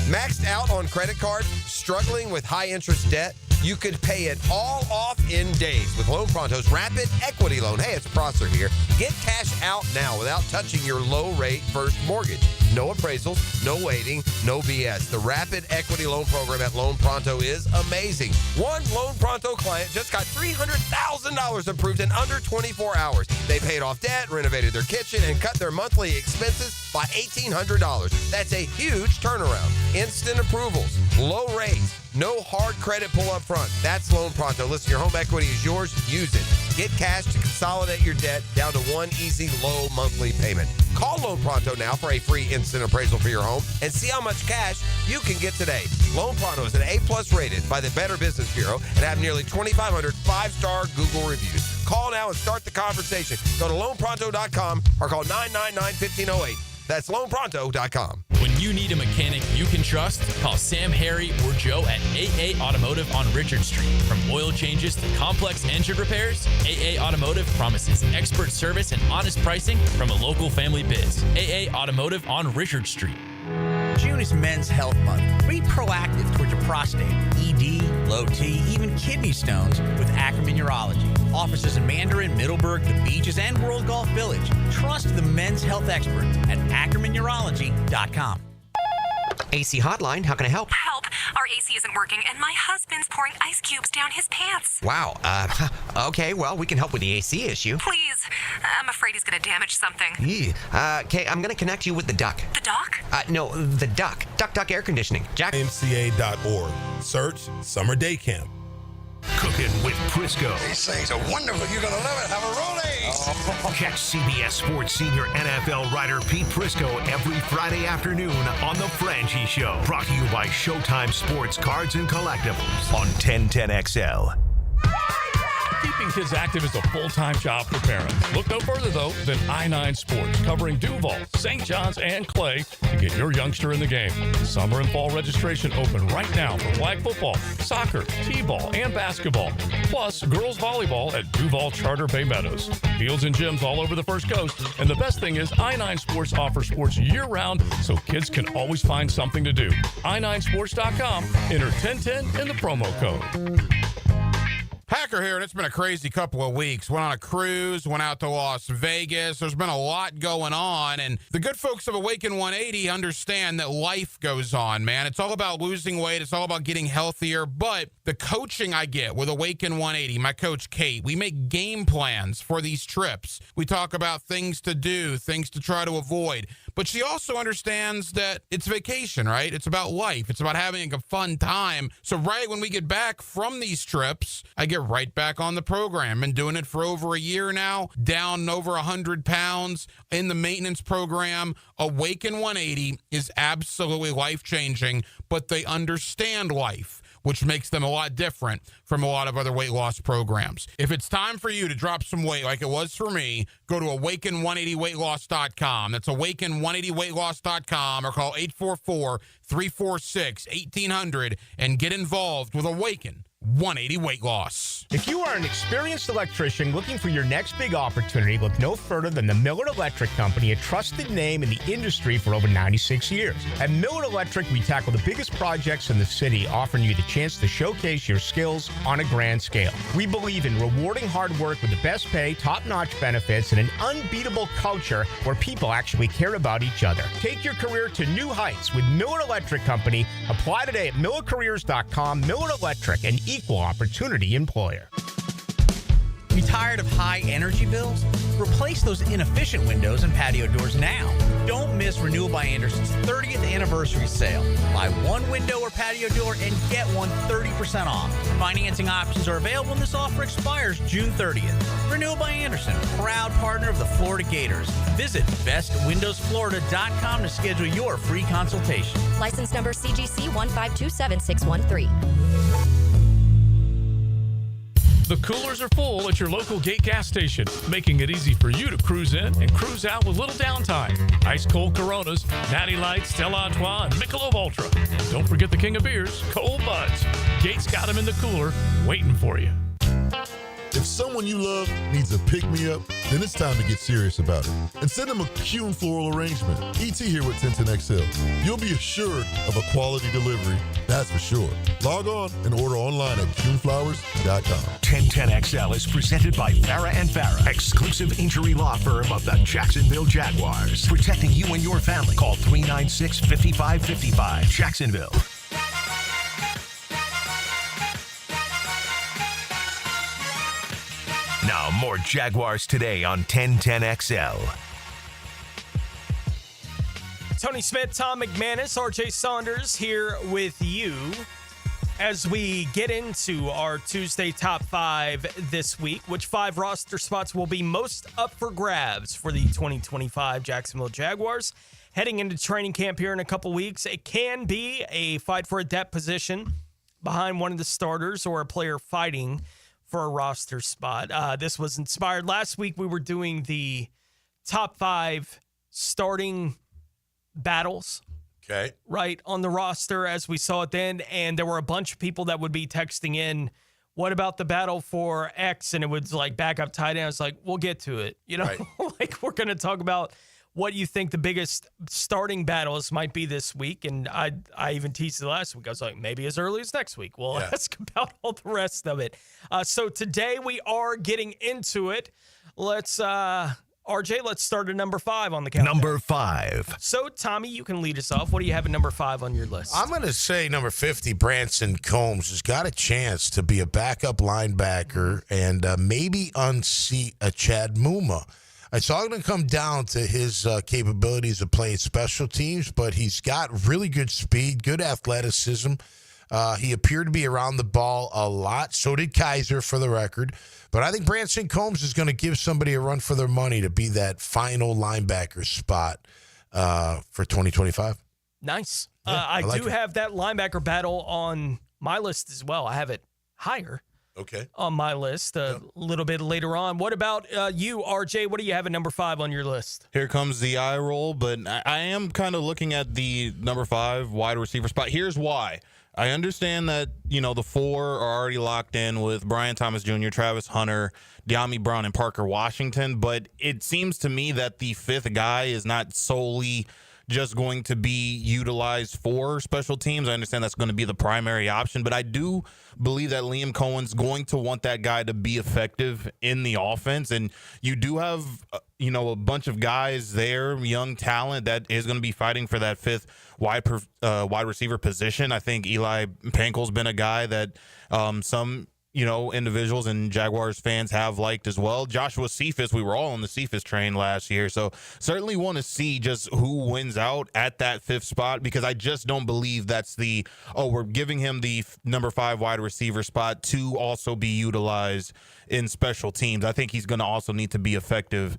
Maxed out on credit card, struggling with high interest debt? You could pay it all off in days with Loan Pronto's Rapid Equity Loan. Hey, it's Prosser here. Get cash out now without touching your low-rate first mortgage. No appraisals, no waiting, no BS. The Rapid Equity Loan Program at Loan Pronto is amazing. One Loan Pronto client just got $300,000 approved in under 24 hours. They paid off debt, renovated their kitchen, and cut their monthly expenses by $1,800. That's a huge turnaround. Instant approvals, low rates, no hard credit pull up front. That's Loan Pronto. Listen, your home equity is yours. Use it. Get cash to consolidate your debt down to one easy, low monthly payment. Call Loan Pronto now for a free instant appraisal for your home and see how much cash you can get today. Loan Pronto is an A+ rated by the Better Business Bureau and have nearly 2,500 5-star Google reviews. Call now and start the conversation. Go to loanpronto.com or call 999-1508. That's loanpronto.com. When you need a mechanic you can trust, call Sam, Harry, or Joe at AA Automotive on Richard Street. From oil changes to complex engine repairs, AA Automotive promises expert service and honest pricing from a local family biz. AA Automotive on Richard Street. June is Men's Health Month. Be proactive towards your prostate, ED, low T, even kidney stones with Ackerman Urology. Offices in Mandarin, Middleburg, the Beaches, and World Golf Village. Trust the men's health experts at AckermanUrology.com. AC Hotline, how can I help? Help! Our AC isn't working, and my husband's pouring ice cubes down his pants. Wow. Okay, well, we can help with the AC issue. Please. I'm afraid he's going to damage something. Okay, I'm going to connect you with the duck. The dock? No, the duck. Duck Air Conditioning. MCA.org. Search Summer Day Camp. Cooking with Prisco. These things are wonderful. You're going to love it. Have a rolling. Catch CBS Sports senior NFL writer Pete Prisco every Friday afternoon on The Franchi Show. Brought to you by Showtime Sports Cards and Collectibles on 1010XL. Keeping kids active is a full-time job for parents. Look no further, though, than I-9 Sports, covering Duval, St. John's, and Clay to get your youngster in the game. Summer and fall registration open right now for flag football, soccer, t-ball, and basketball, plus girls volleyball at Duval Charter Bay Meadows. Fields and gyms all over the First Coast, and the best thing is I-9 Sports offers sports year-round so kids can always find something to do. i9sports.com, enter 1010 in the promo code. Packer here, and it's been a crazy couple of weeks. Went on a cruise, went out to Las Vegas. There's been a lot going on, and the good folks of Awaken 180 understand that life goes on, man. It's all about losing weight. It's all about getting healthier, but the coaching I get with Awaken 180, my coach Kate, we make game plans for these trips. We talk about things to do, things to try to avoid, but she also understands that it's vacation, right? It's about life. It's about having a fun time. So right when we get back from these trips, I get right back on the program. Been doing it for over a year now, down over 100 pounds in the maintenance program. Awaken 180 is absolutely life-changing, but they understand life, which makes them a lot different from a lot of other weight loss programs. If it's time for you to drop some weight like it was for me, go to awaken180weightloss.com. That's awaken180weightloss.com or call 844-346-1800 and get involved with Awaken 180 weight loss. If you are an experienced electrician looking for your next big opportunity, look no further than the Miller Electric Company, a trusted name in the industry for over 96 years. At Miller Electric, we tackle the biggest projects in the city, offering you the chance to showcase your skills on a grand scale. We believe in rewarding hard work with the best pay, top-notch benefits, and an unbeatable culture where people actually care about each other. Take your career to new heights with Miller Electric Company. Apply today at millercareers.com. Miller Electric, an equal opportunity employer. You tired of high energy bills? Replace those inefficient windows and patio doors now. Don't miss Renewal by Anderson's 30th anniversary sale. Buy one window or patio door and get one 30% off. Financing options are available and this offer expires June 30th. Renewal by Anderson, proud partner of the Florida Gators. Visit bestwindowsflorida.com to schedule your free consultation. License number CGC 1527613. The coolers are full at your local Gate gas station, making it easy for you to cruise in and cruise out with little downtime. Ice cold Coronas, Natty Light, Stella Artois, and Michelob Ultra. And don't forget the king of beers, Cold Buds. Gate's got them in the cooler, waiting for you. If someone you love needs a pick-me-up, then it's time to get serious about it. And send them a Kuhn floral arrangement. ET here with 1010XL. You'll be assured of a quality delivery, that's for sure. Log on and order online at kuhnflowers.com. 1010XL is presented by Farah and Farah, exclusive injury law firm of the Jacksonville Jaguars. Protecting you and your family. Call 396-5555. Jacksonville. Now, more Jaguars Today on 1010XL. Tony Smith, Tom McManus, RJ Saunders here with you as we get into our Tuesday top 5 this week. Which 5 roster spots will be most up for grabs for the 2025 Jacksonville Jaguars? Heading into training camp here in a couple weeks, it can be a fight for a depth position behind one of the starters or a player fighting for a roster spot. This was inspired. Last week, we were doing the top 5 starting battles. Okay. Right on the roster as we saw it then. And there were a bunch of people that would be texting in, what about the battle for X? And it was like backup tight end. I was like, we'll get to it. You know, right. Like we're going to talk about what you think the biggest starting battles might be this week. And I even teased it last week. I was like, maybe as early as next week. We'll ask about all the rest of it. So today we are getting into it. Let's, RJ, let's start at number 5 on the countdown. Number 5. So, Tommy, you can lead us off. What do you have at number 5 on your list? I'm going to say number 50, Branson Combs, has got a chance to be a backup linebacker and maybe unseat a Chad Muma. It's all going to come down to his capabilities of playing special teams, but he's got really good speed, good athleticism. He appeared to be around the ball a lot. So did Kaiser, for the record. But I think Branson Combs is going to give somebody a run for their money to be that final linebacker spot for 2025. Nice. Yeah, I like do have that linebacker battle on my list as well. I have it higher. Okay. On my list a little bit later on. What about you, RJ? What do you have at number 5 on your list? Here comes the eye roll, but I am kind of looking at the number 5 wide receiver spot. Here's why. I understand that, the 4 are already locked in with Brian Thomas Jr., Travis Hunter, De'Ami Brown, and Parker Washington, but it seems to me that the 5th guy is not solely just going to be utilized for special teams. I understand that's going to be the primary option, but I do believe that Liam Cohen's going to want that guy to be effective in the offense. And you do have, a bunch of guys there, young talent that is going to be fighting for that 5th wide receiver position. I think Eli Pankel's been a guy that some individuals and Jaguars fans have liked as well. Joshua Cephas, we were all on the Cephas train last year, so certainly want to see just who wins out at that 5th spot, because I just don't believe that's we're giving him the number 5 wide receiver spot to also be utilized in special teams. I think he's going to also need to be effective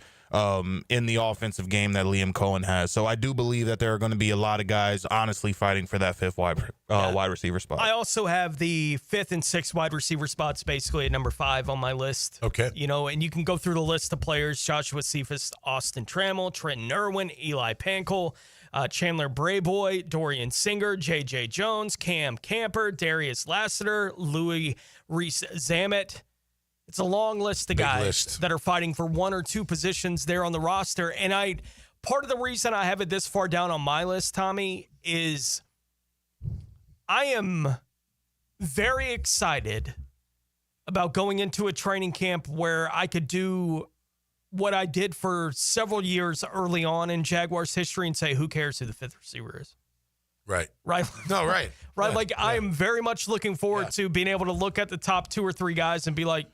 in the offensive game that Liam Cohen has. So I do believe that there are going to be a lot of guys honestly fighting for that fifth wide receiver spot. I also have the fifth and sixth wide receiver spots basically at number 5 on my list. Okay. And you can go through the list of players: Joshua Cephas, Austin Trammell, Trenton Irwin, Eli Pankel, Chandler Brayboy, Dorian Singer, J.J. Jones, Cam Camper, Darius Lassiter, Louis Reese-Zammit. It's a long list of guys that are fighting for one or two positions there on the roster. And part of the reason I have it this far down on my list, Tommy, is I am very excited about going into a training camp where I could do what I did for several years early on in Jaguars history and say, who cares who the fifth receiver is? Right. Right. No, right. Right. Yeah, I am very much looking forward to being able to look at the top 2 or 3 guys and be like,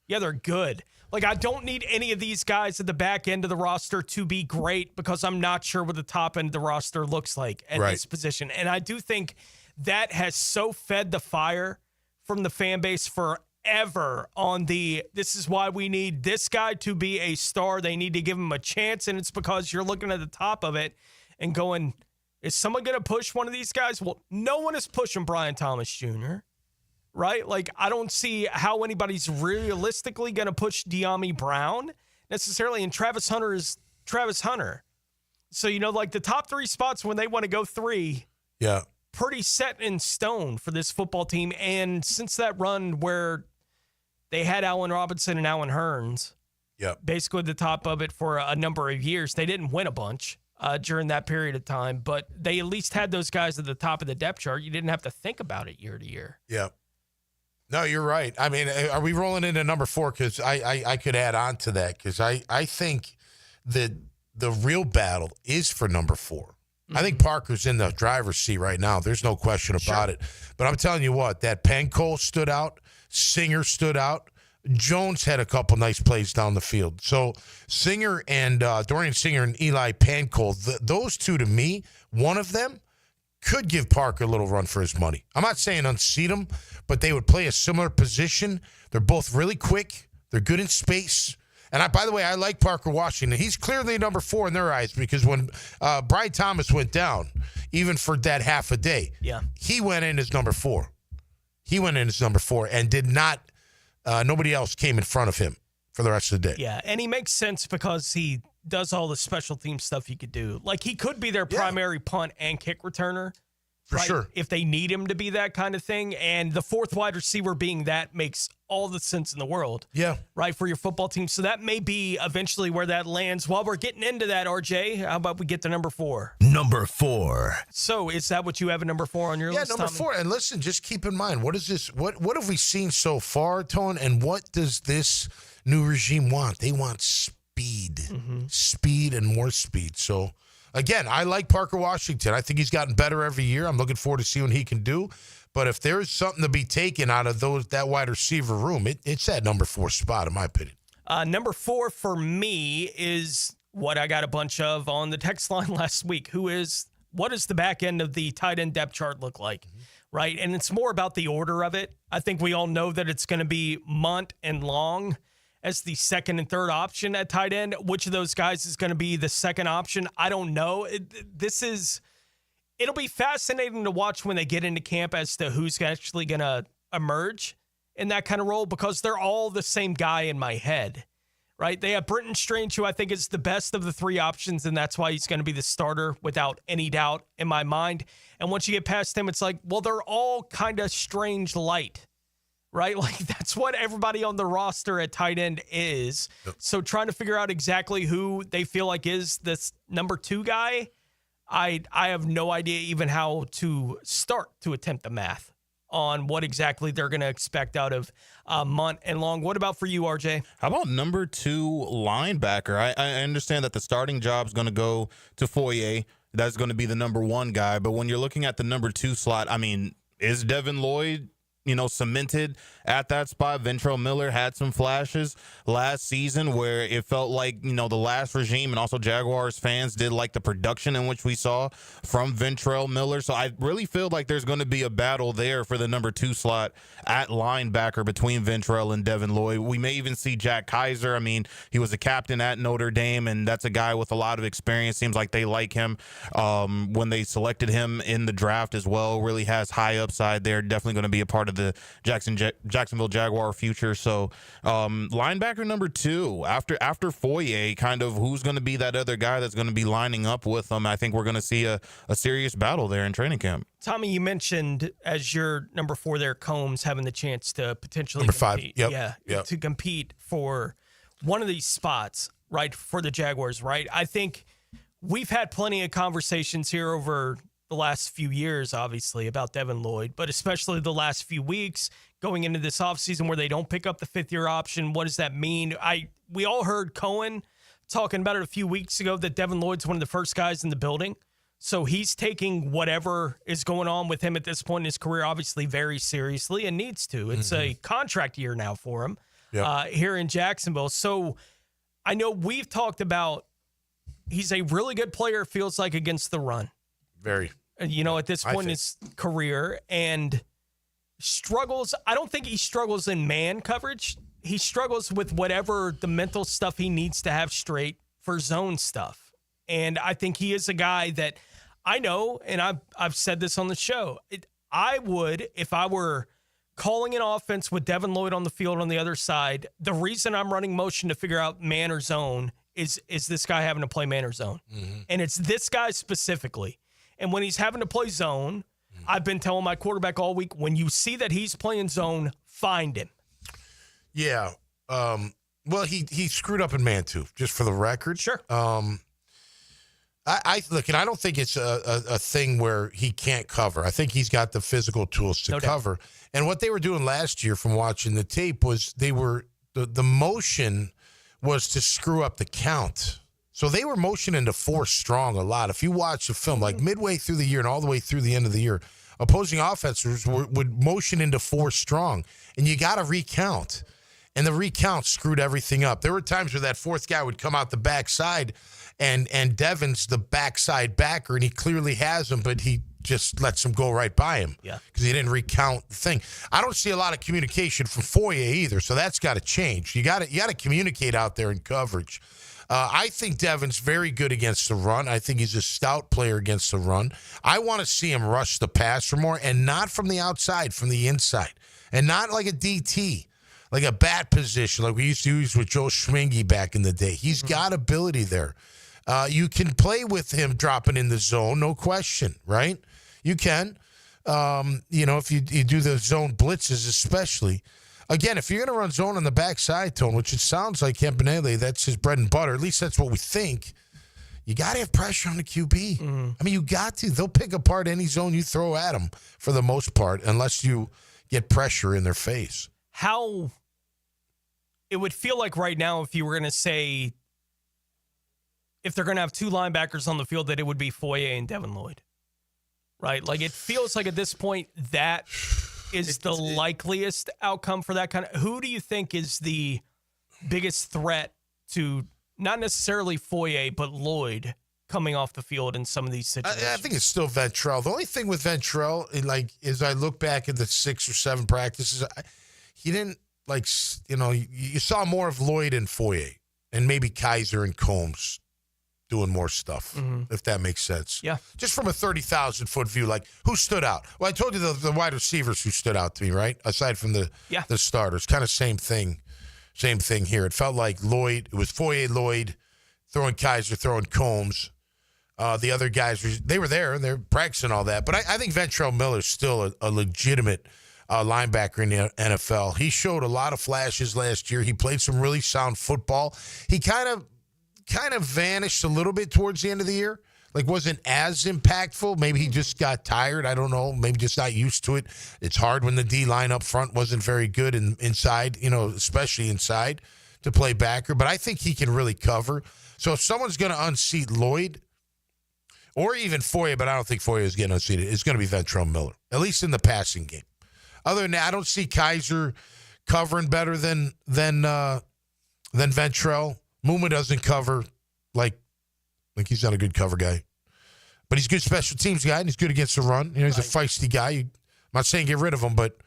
yeah, they're good. I don't need any of these guys at the back end of the roster to be great because I'm not sure what the top end of the roster looks like at this position. And I do think that has so fed the fire from the fan base forever on this is why we need this guy to be a star. They need to give him a chance. And it's because you're looking at the top of it and going, is someone going to push one of these guys? Well, no one is pushing Brian Thomas Jr., right? I don't see how anybody's realistically going to push De'Ami Brown necessarily. And Travis Hunter is Travis Hunter. So, the top 3 spots when they want to go 3. Yeah. Pretty set in stone for this football team. And since that run where they had Allen Robinson and Allen Hurns, basically at the top of it for a number of years, they didn't win a bunch during that period of time, but they at least had those guys at the top of the depth chart. You didn't have to think about it year to year. Yeah. No, you're right. I mean, are we rolling into number 4? Because I could add on to that because I think that the real battle is for number 4. Mm-hmm. I think Parker's in the driver's seat right now. There's no question about it. But I'm telling you what, that Panko stood out. Singer stood out. Jones had a couple nice plays down the field. So Singer and Dorian Singer and Eli Panko, those two to me, one of them could give Parker a little run for his money. I'm not saying unseat him, but they would play a similar position. They're both really quick. They're good in space. And by the way, I like Parker Washington. He's clearly number 4 in their eyes because when Brian Thomas went down, even for that half a day, he went in as number 4. He went in as number 4 and did not, nobody else came in front of him for the rest of the day. Yeah, and he makes sense because he does all the special team stuff he could do. He could be their primary punt and kick returner. For sure. If they need him to be that kind of thing. And the 4th wide receiver being that makes all the sense in the world. Yeah. Right, for your football team. So that may be eventually where that lands. While we're getting into that, RJ, how about we get to number 4? Number 4. So is that what you have at number 4 on your list, Yeah, number Tommy? 4. And listen, just keep in mind, what is this? What have we seen so far, Tone? And what does this new regime want? They want speed. Mm-hmm. Speed and more speed. So, again, I like Parker Washington. I think he's gotten better every year. I'm looking forward to seeing what he can do. But if there's something to be taken out of that wide receiver room, it's that number 4 spot, in my opinion. Number 4 for me is what I got a bunch of on the text line last week. What does the back end of the tight end depth chart look like? Mm-hmm. Right? And it's more about the order of it. I think we all know that it's going to be Munt and Long as the second and third option at tight end. Which of those guys is going to be the second option? I don't know. It'll be fascinating to watch when they get into camp as to who's actually going to emerge in that kind of role because they're all the same guy in my head, right? They have Britton Strange, who I think is the best of the 3 options, and that's why he's going to be the starter without any doubt in my mind. And once you get past him, it's like, well, they're all kind of Strange light. Right? That's what everybody on the roster at tight end is. Yep. So trying to figure out exactly who they feel like is this number 2 guy, I have no idea even how to start to attempt the math on what exactly they're going to expect out of Munt and Long. What about for you, RJ? How about number 2 linebacker? I understand that the starting job is going to go to Foye. That's going to be the number 1 guy. But when you're looking at the number 2 slot, I mean, is Devin Lloyd cemented at that spot. Ventrell Miller had some flashes last season where it felt like, the last regime and also Jaguars fans did like the production in which we saw from Ventrell Miller. So I really feel like there's going to be a battle there for the number 2 slot at linebacker between Ventrell and Devin Lloyd. We may even see Jack Kaiser. I mean, he was a captain at Notre Dame, and that's a guy with a lot of experience. Seems like they like him when they selected him in the draft as well. Really has high upside there. Definitely going to be a part of the Jacksonville Jaguar future. So linebacker number 2 after Foye, kind of who's going to be that other guy that's going to be lining up with them. I think we're going to see a serious battle there in training camp. Tommy, you mentioned as your number 4 there, Combs having the chance to potentially number compete. 5. Yep. To compete for one of these spots, right, for the Jaguars, right? I think we've had plenty of conversations here over the last few years, obviously, about Devin Lloyd, but especially the last few weeks going into this offseason where they don't pick up the 5th-year option. What does that mean? We all heard Cohen talking about it a few weeks ago that Devin Lloyd's one of the first guys in the building. So he's taking whatever is going on with him at this point in his career, obviously, very seriously and needs to. It's a contract year now for him here in Jacksonville. So I know we've talked about he's a really good player, it feels like, against the run. Very. At this point in his career, and struggles. I don't think he struggles in man coverage. He struggles with whatever the mental stuff he needs to have straight for zone stuff. And I think he is a guy that I know, and I've said this on the show, I would, if I were calling an offense with Devin Lloyd on the field on the other side, the reason I'm running motion to figure out man or zone is this guy having to play man or zone. And it's this guy specifically. And when he's having to play zone, I've been telling my quarterback all week, when you see that he's playing zone, find him. Yeah. Well, he screwed up in man too, just for the record. Sure. I look, and I don't think it's a thing where he can't cover. I think he's got the physical tools to cover. Doubt. And what they were doing last year from watching the tape was the motion was to screw up the count. So they were motioning to 4 strong a lot. If you watch the film, like midway through the year and all the way through the end of the year, opposing offenses would motion into 4 strong. And you got to recount. And the recount screwed everything up. There were times where that 4th guy would come out the backside, and Devin's the backside backer, and he clearly has him, but he just lets him go right by him. Yeah. Because he didn't recount the thing. I don't see a lot of communication from Foye either, so that's got to change. You got to communicate out there in coverage. I think Devin's very good against the run. I think he's a stout player against the run. I want to see him rush the passer more, and not from the outside, from the inside. And not like a DT, like a bat position, like we used to use with Joe Schmingy back in the day. He's got ability there. You can play with him dropping in the zone, no question, right? You can. If you do the zone blitzes especially. Again, if you're going to run zone on the backside, Tone, which it sounds like Campanelli, that's his bread and butter. At least that's what we think. You got to have pressure on the QB. I mean, you got to. They'll pick apart any zone you throw at them for the most part, unless you get pressure in their face. How it would feel like right now if you were going to say if they're going to have 2 linebackers on the field, that it would be Foye and Devin Lloyd, right? Like it feels like at this point that is the likeliest outcome for that kind of. Who do you think is the biggest threat to not necessarily Foye, but Lloyd coming off the field in some of these situations? I think it's still Ventrell. The only thing with Ventrell, as I look back at the 6 or 7 practices, he didn't you saw more of Lloyd and Foye, and maybe Kaiser and Combs doing more stuff, if that makes sense. Yeah. Just from a 30,000-foot view, like, who stood out? Well, I told you the wide receivers who stood out to me, right? Aside from the starters. Kind of same thing here. It felt like Lloyd, it was Foye, Lloyd, throwing Kaiser, throwing Combs. The other guys, they were there, and they're practicing all that. But I think Ventrell Miller's still a legitimate linebacker in the NFL. He showed a lot of flashes last year. He played some really sound football. He kind of vanished a little bit towards the end of the year. Like, wasn't as impactful. Maybe he just got tired. I don't know. Maybe just not used to it. It's hard when the D-line up front wasn't very good inside, especially inside, to play backer. But I think he can really cover. So if someone's going to unseat Lloyd, or even Foye, but I don't think Foye is getting unseated, it's going to be Ventrell Miller, at least in the passing game. Other than that, I don't see Kaiser covering better than Ventrell. Muma doesn't cover like he's not a good cover guy. But he's a good special teams guy, and he's good against the run. He's a feisty guy. I'm not saying get rid of him, but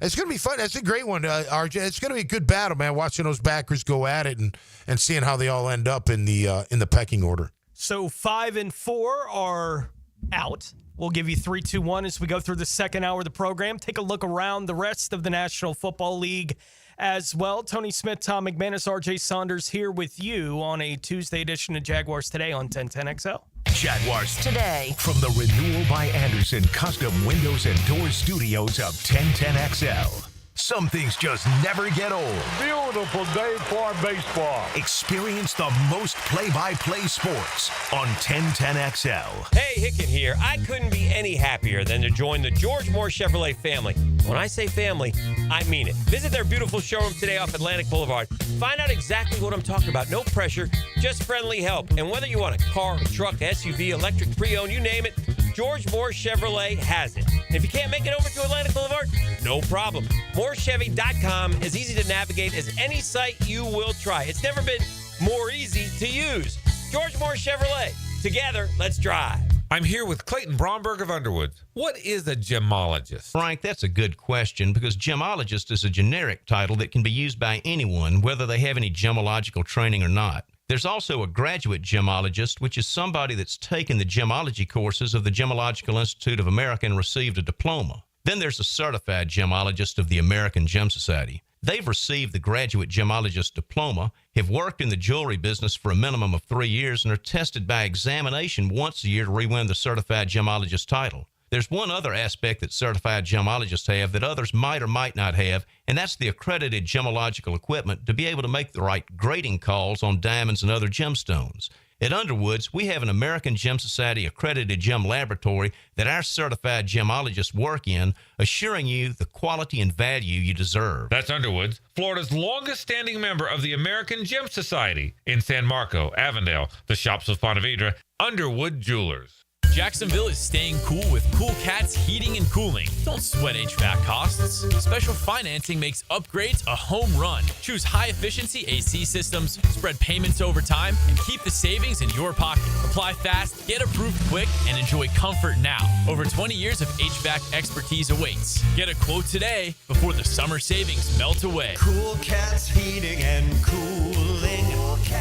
it's going to be fun. That's a great one, RJ. It's going to be a good battle, man, watching those backers go at it and seeing how they all end up in the pecking order. So 5 and 4 are out. We'll give you 3, 2, 1 as we go through the second hour of the program. Take a look around the rest of the National Football League as well. Tony Smith, Tom McManus, RJ Saunders here with you on a Tuesday edition of Jaguars Today on 1010XL. Jaguars Today. From the Renewal by Anderson Custom Windows and Doors Studios of 1010XL. Some things just never get old. Beautiful day for baseball. Experience the most play-by-play sports on 1010XL. Hey, Hicken here. I couldn't be any happier than to join the George Moore Chevrolet family. When I say family, I mean it. Visit their beautiful showroom today off Atlantic Boulevard. Find out exactly what I'm talking about. No pressure, just friendly help. And whether you want a car, a truck, SUV, electric, pre-owned, you name it, George Moore Chevrolet has it. And if you can't make it over to Atlantic Boulevard, no problem. MooreChevy.com is easy to navigate as any site you will try. It's never been more easy to use. George Moore Chevrolet. Together, let's drive. I'm here with Clayton Bromberg of Underwood. What is a gemologist? Frank, that's a good question because gemologist is a generic title that can be used by anyone, whether they have any gemological training or not. There's also a graduate gemologist, which is somebody that's taken the gemology courses of the Gemological Institute of America and received a diploma. Then there's a certified gemologist of the American Gem Society. They've received the graduate gemologist diploma, have worked in the jewelry business for a minimum of 3 years, and are tested by examination once a year to re-win the certified gemologist title. There's one other aspect that certified gemologists have that others might or might not have, and that's the accredited gemological equipment to be able to make the right grading calls on diamonds and other gemstones. At Underwood's, we have an American Gem Society accredited gem laboratory that our certified gemologists work in, assuring you the quality and value you deserve. That's Underwood's, Florida's longest-standing member of the American Gem Society in San Marco, Avondale, the Shops of Ponte Vedra, Underwood Jewelers. Jacksonville is staying cool with Cool Cats Heating and Cooling. Don't sweat HVAC costs. Special financing makes upgrades a home run. Choose high-efficiency AC systems, spread payments over time, and keep the savings in your pocket. Apply fast, get approved quick, and enjoy comfort now. Over 20 years of HVAC expertise awaits. Get a quote today before the summer savings melt away. Cool Cats Heating and Cooling.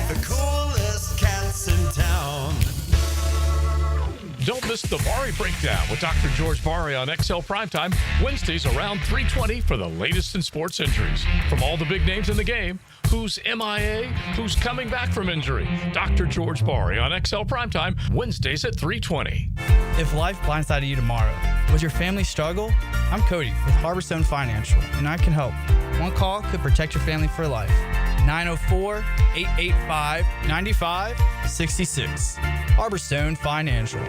The coolest cats in town. Don't miss the Bari Breakdown with Dr. George Bari on XL Primetime, Wednesdays around 3:20 for the latest in sports injuries. From all the big names in the game, who's MIA, who's coming back from injury. Dr. George Bari on XL Primetime, Wednesdays at 3:20. If life blindsided you tomorrow, would your family struggle? I'm Cody with Harborstone Financial, and I can help. One call could protect your family for life. 904-885-9566. Harborstone Financial.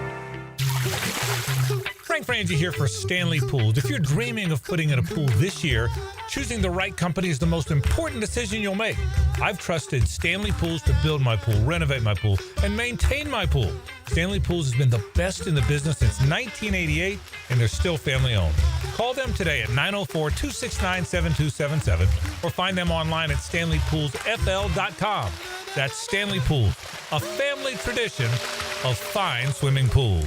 Frank Frangie here for Stanley Pools. If you're dreaming of putting in a pool this year, choosing the right company is the most important decision you'll make. I've trusted Stanley Pools to build my pool, renovate my pool, and maintain my pool. Stanley Pools has been the best in the business since 1988, and they're still family-owned. Call them today at 904-269-7277 or find them online at StanleyPoolsFL.com. That's Stanley Pools, a family tradition of fine swimming pools.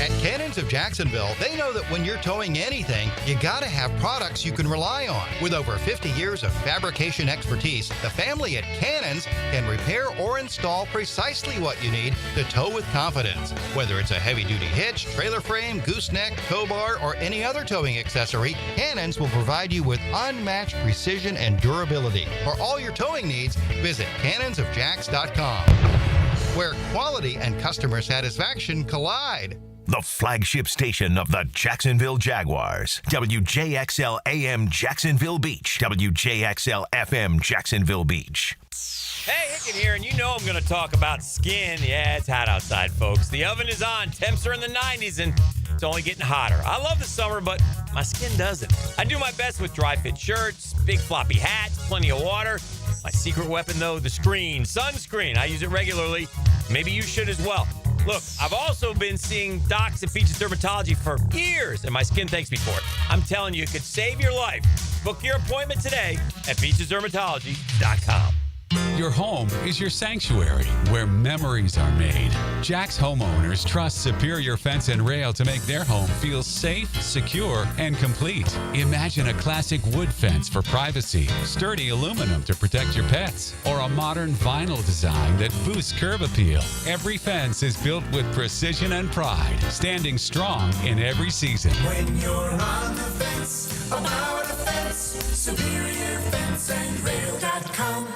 At Cannons of Jacksonville, they know that when you're towing anything, you gotta have products you can rely on. With over 50 years of fabrication expertise, the family at Cannons can repair or install precisely what you need to tow with confidence. Whether it's a heavy-duty hitch, trailer frame, gooseneck, tow bar, or any other towing accessory, Cannons will provide you with unmatched precision and durability. For all your towing needs, visit cannonsofjacks.com, where quality and customer satisfaction collide. The flagship station of the Jacksonville Jaguars. WJXL AM Jacksonville Beach. WJXL FM Jacksonville Beach. Hey, Hicken here, and you know I'm going to talk about skin. Yeah, it's hot outside, folks. The oven is on. Temps are in the 90s, and it's only getting hotter. I love the summer, but my skin doesn't. I do my best with dry-fit shirts, big floppy hats, plenty of water. My secret weapon, though, the sunscreen. I use it regularly. Maybe you should as well. Look, I've also been seeing docs at Peaches Dermatology for years, and my skin thanks me for it. I'm telling you, it could save your life. Book your appointment today at peachesdermatology.com. Your home is your sanctuary where memories are made. Jack's homeowners trust Superior Fence and Rail to make their home feel safe, secure, and complete. Imagine a classic wood fence for privacy, sturdy aluminum to protect your pets, or a modern vinyl design that boosts curb appeal. Every fence is built with precision and pride, standing strong in every season. When you're on the fence, about the fence, SuperiorFenceandRail.com.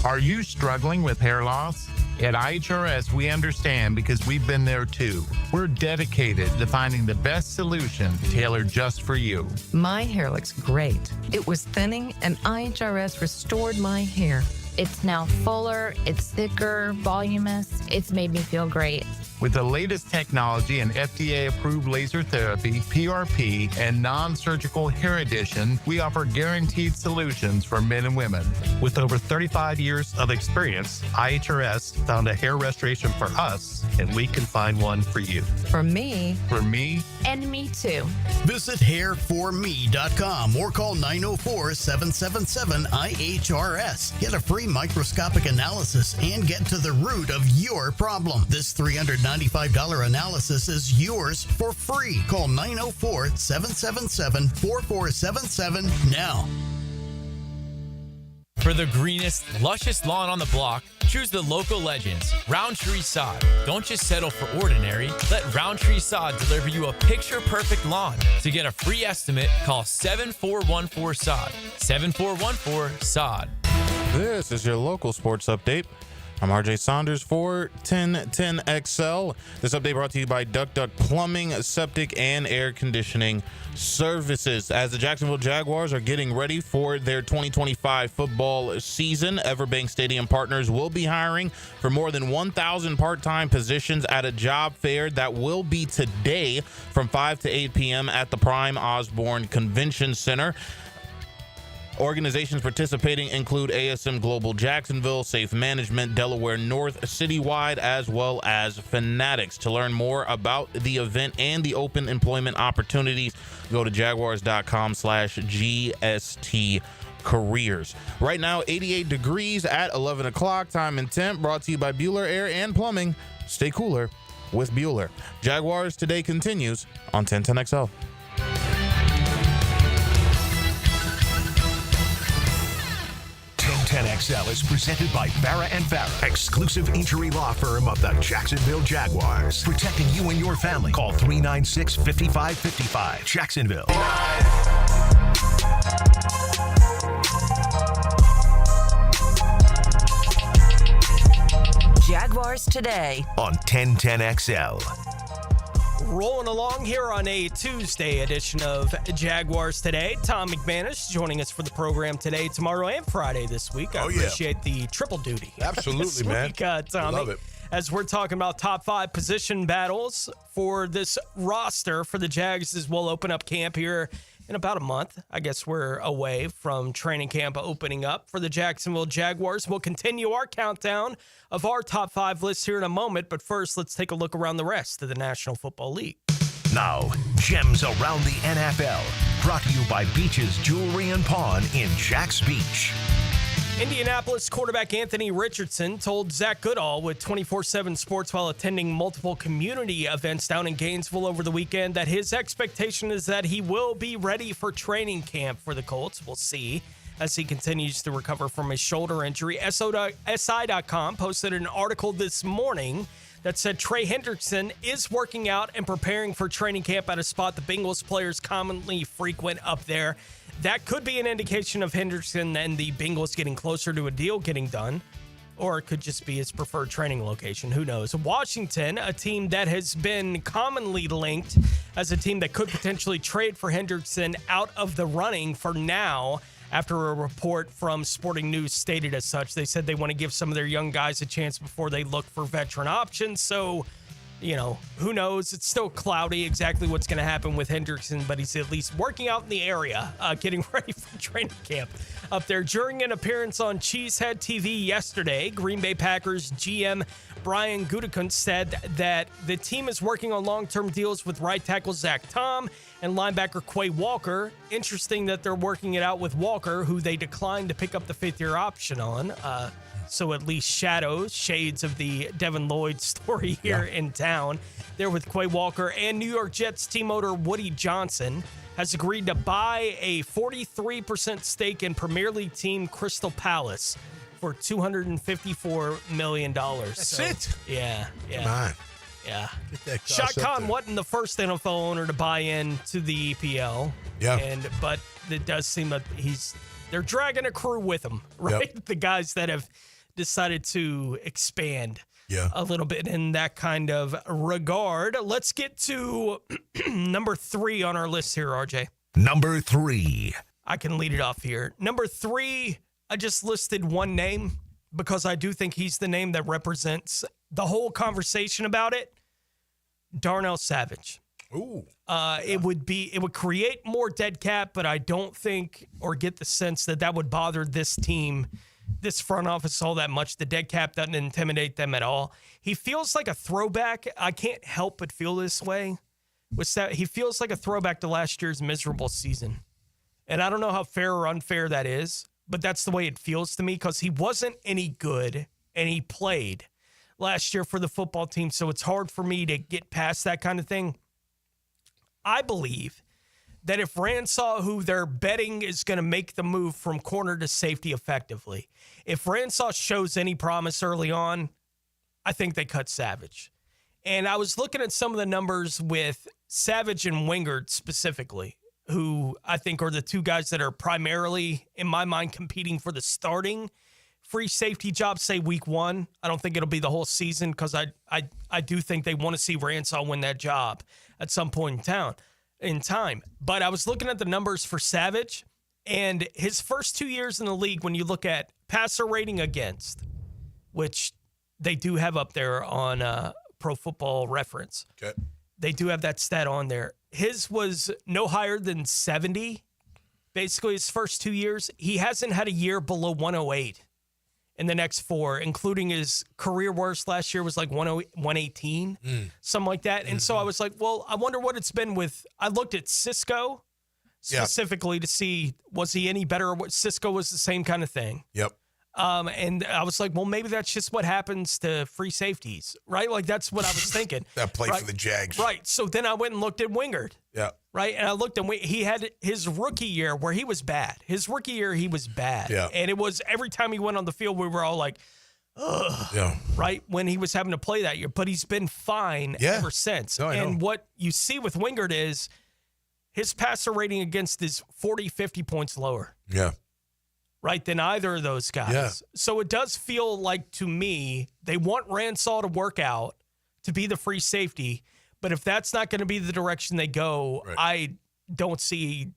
Are you struggling with hair loss? At IHRS, we understand because we've been there too. We're dedicated to finding the best solution tailored just for you. My hair looks great. It was thinning, and IHRS restored my hair. It's now fuller, it's thicker, voluminous. It's made me feel great. With the latest technology and FDA-approved laser therapy, PRP, and non-surgical hair addition, we offer guaranteed solutions for men and women. With over 35 years of experience, IHRS found a hair restoration for us, and we can find one for you. For me. For me. And me too. Visit hairforme.com or call 904-777-IHRS. Get a free microscopic analysis and get to the root of your problem. This $395 analysis is yours for free. Call 904-777-4477 now. For the greenest, luscious lawn on the block, choose the local legends, Roundtree Sod. Don't just settle for ordinary. Let Roundtree Sod deliver you a picture-perfect lawn. To get a free estimate, call 7414-SOD. 7414-SOD. This is your local sports update. I'm RJ Saunders for 1010XL. This update brought to you by Duck Duck Plumbing, Septic, and Air Conditioning Services. As the Jacksonville Jaguars are getting ready for their 2025 football season, Everbank Stadium Partners will be hiring for more than 1,000 part-time positions at a job fair that will be today from 5 to 8 p.m. at the Prime Osborne Convention Center. Organizations participating include ASM Global Jacksonville, Safe Management, Delaware North, Citywide, as well as Fanatics. To learn more about the event and the open employment opportunities, go to jaguars.com/GST careers. Right now, 88 degrees at 11 o'clock. Time and temp brought to you by Bueller Air and Plumbing. Stay cooler with Bueller. Jaguars Today continues on 1010XL. 1010XL is presented by Farah & Farah, exclusive injury law firm of the Jacksonville Jaguars. Protecting you and your family. Call 396-5555. Jacksonville. Jaguars Today on 1010XL. Rolling along here on a Tuesday edition of Jaguars Today. Tom McManus joining us for the program today, tomorrow, and Friday this week. I appreciate the triple duty. Absolutely, man. Tommy. Love it. As we're talking about top 5 position battles for this roster for the Jags, as we'll open up camp here in about a month. I guess we're away from training camp opening up for the Jacksonville Jaguars. We'll continue our countdown of our top 5 lists here in a moment, but first, let's take a look around the rest of the National Football League. Now, gems around the NFL, brought to you by Beach's Jewelry and Pawn in Jax Beach. Indianapolis quarterback Anthony Richardson told Zach Goodall with 24/7 Sports while attending multiple community events down in Gainesville over the weekend that his expectation is that he will be ready for training camp for the Colts. We'll see as he continues to recover from his shoulder injury. SI.com posted an article this morning that said Trey Hendrickson is working out and preparing for training camp at a spot the Bengals players commonly frequent up there. That could be an indication of Hendrickson and the Bengals getting closer to a deal getting done, or it could just be his preferred training location. Who knows? Washington, a team that has been commonly linked as a team that could potentially trade for Hendrickson, out of the running for now. After a report from Sporting News stated as such, they said they want to give some of their young guys a chance before they look for veteran options. So who knows? It's still cloudy exactly what's going to happen with Hendrickson, but he's at least working out in the area, getting ready for training camp up there. During an appearance on Cheesehead TV yesterday, Green Bay Packers GM Brian Gutekunst said that the team is working on long-term deals with right tackle Zach Tom and linebacker Quay Walker. Interesting that they're working it out with Walker, who they declined to pick up the fifth-year option on. So at least shades of the Devin Lloyd story here in town. There with Quay Walker, and New York Jets team owner Woody Johnson has agreed to buy a 43% stake in Premier League team Crystal Palace for $254 million. That's it? Yeah. Come on. Yeah. Get that cost Shaq up Khan there. wasn't the first NFL owner to buy into the EPL. Yeah. But it does seem that they're dragging a crew with them, right? Yep. The guys that have decided to expand a little bit in that kind of regard. Let's get to number 3 on our list here, RJ. Number 3. I can lead it off here. Number 3, I just listed one name because I do think he's the name that represents the whole conversation about it. Darnell Savage. Ooh. It would create more dead cap, but I don't think or get the sense that would bother this team, this front office all that much. The dead cap doesn't intimidate them at all. He feels like a throwback. I can't help but feel this way. He feels like a throwback to last year's miserable season. And I don't know how fair or unfair that is, but that's the way it feels to me because he wasn't any good and he played last year for the football team. So it's hard for me to get past that kind of thing. I believe that if Ransaw, who they're betting is going to make the move from corner to safety effectively, if Ransaw shows any promise early on, I think they cut Savage. And I was looking at some of the numbers with Savage and Wingard specifically, who I think are the two guys that are primarily, in my mind, competing for the starting free safety job, say week 1. I don't think it'll be the whole season because I do think they want to see Ransaw win that job at some point in time. But I was looking at the numbers for Savage, and his first 2 years in the league, when you look at passer rating against, which they do have up there on Pro Football Reference. Okay. They do have that stat on there. His was no higher than 70. Basically, his first 2 years, he hasn't had a year below 108 in the next 4, including his career worst last year was like 118, something like that. And so I was like, well, I wonder what it's been with. I looked at Cisco specifically to see, was he any better? Cisco was the same kind of thing. Yep. And I was like, well, maybe that's just what happens to free safeties, right? Like, that's what I was thinking. That play for the Jags. Right. So then I went and looked at Wingard. Yeah. Right. And I looked and he had his rookie year where he was bad. His rookie year, he was bad. Yeah. And it was every time he went on the field, we were all like, ugh. Yeah. Right. When he was having to play that year. But he's been fine ever since. No, I know. And what you see with Wingard is his passer rating against is 40, 50 points lower. Yeah. Right, than either of those guys. Yeah. So it does feel like, to me, they want Ransaw to work out to be the free safety. But if that's not going to be the direction they go, I don't see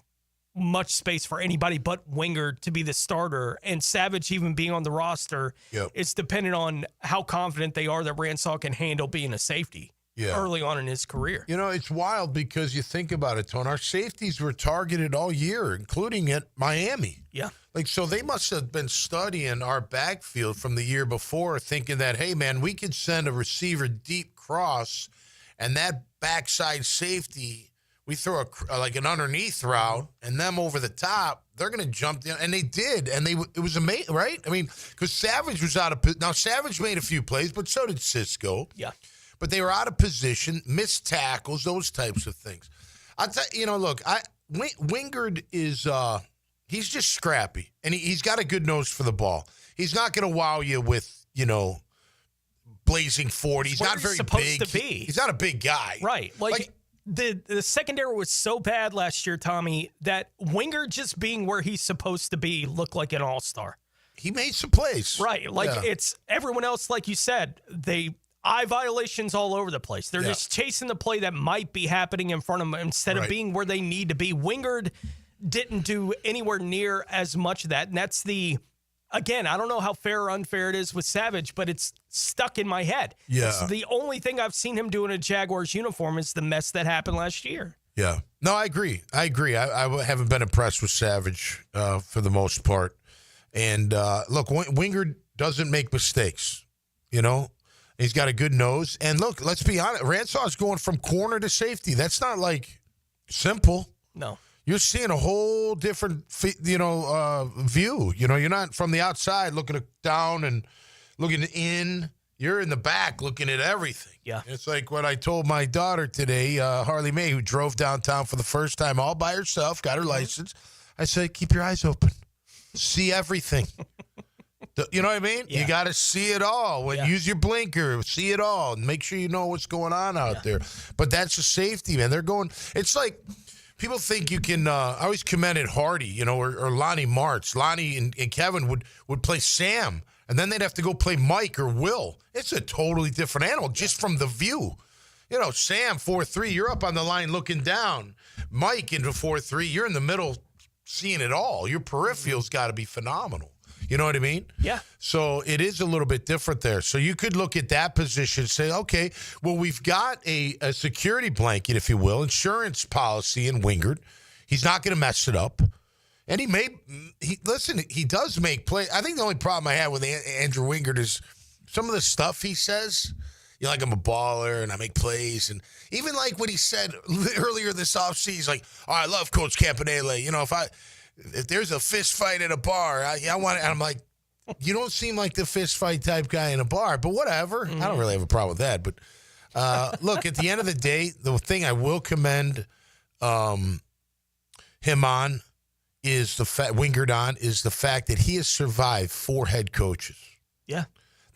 much space for anybody but Wingard to be the starter. And Savage even being on the roster is dependent on how confident they are that Ransaw can handle being a safety early on in his career. You know, it's wild because you think about it, Tone. Our safeties were targeted all year, including at Miami. Yeah. Like, so they must have been studying our backfield from the year before, thinking that, hey, man, we could send a receiver deep cross, and that backside safety, we throw like an underneath route, and them over the top, they're going to jump down. And they did, and it was amazing, right? I mean, because Savage was out of – now, Savage made a few plays, but so did Cisco. Yeah. But they were out of position, missed tackles, those types of things. I tell you know, look, Wingard is he's just scrappy, and he's got a good nose for the ball. He's not going to wow you with, blazing 40. He's not very supposed big. to be. He's not a big guy. Right. Like the secondary was so bad last year, Tommy, that Wingard just being where he's supposed to be looked like an all-star. He made some plays. Right. Like it's everyone else, like you said, eye violations all over the place. They're just chasing the play that might be happening in front of them instead of being where they need to be. Wingard didn't do anywhere near as much of that, and that's the again, I don't know how fair or unfair it is with Savage, but it's stuck in my head. Yeah. It's the only thing I've seen him do in a Jaguars uniform is the mess that happened last year. Yeah. No, I agree. I haven't been impressed with Savage for the most part. And look, Wingard doesn't make mistakes. You know, he's got a good nose. And look, let's be honest. Ransaw's going from corner to safety. That's not like simple. No. You're seeing a whole different, view. You know, you're not from the outside looking down and looking in. You're in the back looking at everything. Yeah. It's like what I told my daughter today, Harley Mae, who drove downtown for the first time all by herself, got her license. I said, keep your eyes open. See everything. You know what I mean? Yeah. You got to see it all. Use your blinker. See it all. And make sure you know what's going on out there. But that's a safety, man. They're going – it's like people think you can I always commended Hardy, you know, or Lonnie Martz. Lonnie and Kevin would play Sam, and then they'd have to go play Mike or Will. It's a totally different animal just from the view. You know, Sam, 4-3, you're up on the line looking down. Mike into 4-3, you're in the middle seeing it all. Your peripheral's got to be phenomenal. You know what I mean? Yeah. So it is a little bit different there. So you could look at that position and say, okay, well, we've got a security blanket, if you will, insurance policy in Wingard. He's not going to mess it up. And he does make plays. I think the only problem I have with Andrew Wingard is some of the stuff he says. You know, like I'm a baller and I make plays. And even like what he said earlier this offseason, he's like, oh, I love Coach Campanile. You know, if there's a fist fight at a bar, I want it. And I'm like, you don't seem like the fist fight type guy in a bar, but whatever. I don't really have a problem with that. But look, at the end of the day, the thing I will commend him on is Wingard is the fact that he has survived 4 head coaches. Yeah.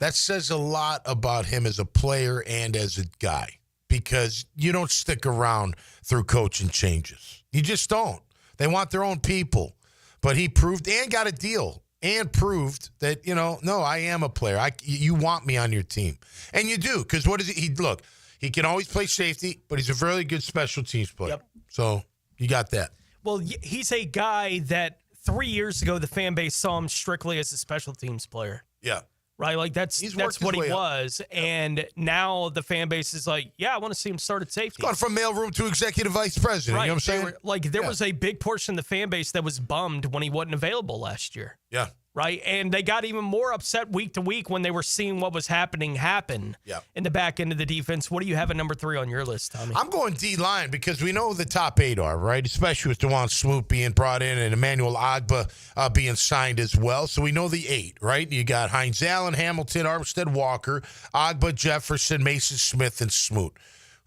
That says a lot about him as a player and as a guy, because you don't stick around through coaching changes. You just don't. They want their own people. But he proved and got a deal and proved that, you know, no, I am a player. You want me on your team. And you do, because what is he? Look, he can always play safety, but he's a very good special teams player. Yep. So you got that. Well, he's a guy that 3 years ago the fan base saw him strictly as a special teams player. Yeah. Right? Like, that's what he was. Yep. And now the fan base is like, yeah, I want to see him start at safety. He's gone from mailroom to executive vice president. Right. You know what I'm saying? There was a big portion of the fan base that was bummed when he wasn't available last year. Yeah. Right? And they got even more upset week to week when they were seeing what was happen in the back end of the defense. What do you have at number 3 on your list, Tommy? I'm going D-line because we know who the top 8 are, right? Especially with DeJuan Smoot being brought in and Emmanuel Agba being signed as well. So we know the 8, right? You got Hines Allen, Hamilton, Armstead, Walker, Agba, Jefferson, Mason Smith, and Smoot.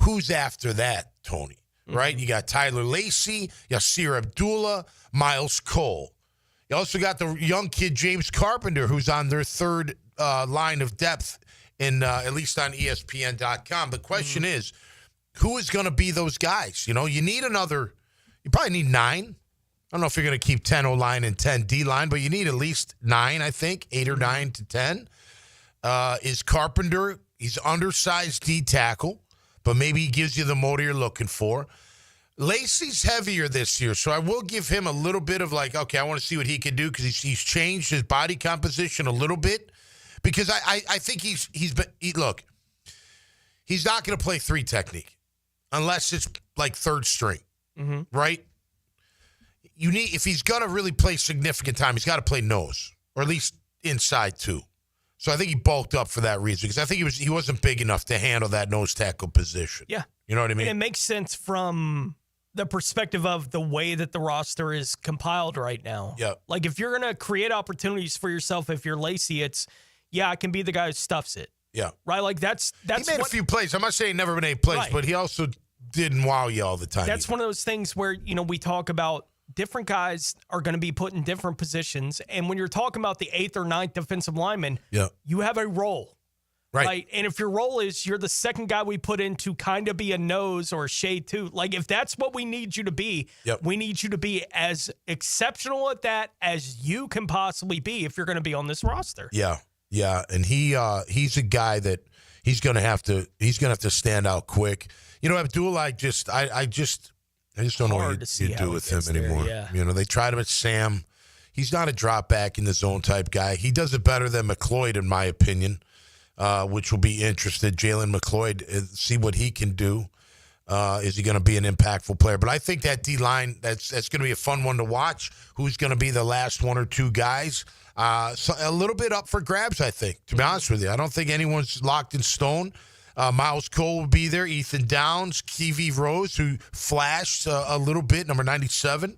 Who's after that, Tony? Right? You got Tyler Lacey, Yasir Abdullah, Miles Cole. You also got the young kid, James Carpenter, who's on their 3rd line of depth, at least on ESPN.com. The question is, who is going to be those guys? You know, you probably need 9. I don't know if you're going to keep 10 O-line and 10 D-line, but you need at least 9, I think, 8 or 9 to 10. Is Carpenter, he's undersized D-tackle, but maybe he gives you the motor you're looking for. Lacey's heavier this year, so I will give him a little bit of like, okay, I want to see what he can do because he's changed his body composition a little bit. Because I think he's not going to play 3 technique unless it's like 3rd string, right? If he's going to really play significant time, he's got to play nose or at least inside 2. So I think he bulked up for that reason because I think he wasn't big enough to handle that nose tackle position. Yeah, you know what I mean. And it makes sense from the perspective of the way that the roster is compiled right now. Yeah. Like, if you're going to create opportunities for yourself, if you're Lacey, it's, I can be the guy who stuffs it. Yeah. Right? Like, that's he made a few plays. I'm not saying never been 8 plays, right. but he also didn't wow you all the time. That's one of those things where, we talk about different guys are going to be put in different positions. And when you're talking about the 8th or 9th defensive lineman, you have a role. Right. And if your role is you're the second guy we put in to kind of be a nose or a shade too, like if that's what we need you to be, we need you to be as exceptional at that as you can possibly be if you're going to be on this roster. Yeah. Yeah. And he's a guy that he's going to have to stand out quick. Abdul, I just don't know what you do with him anymore. Yeah. They tried him at Sam. He's not a drop back in the zone type guy. He does it better than McLeod, in my opinion, which will be interested. Jalen McLeod, see what he can do. Is he going to be an impactful player? But I think that D-line, that's going to be a fun one to watch. Who's going to be the last one or two guys? So a little bit up for grabs, I think, to be honest with you. I don't think anyone's locked in stone. Miles Cole will be there. Ethan Downs, Kiwi Rose, who flashed a little bit, number 97.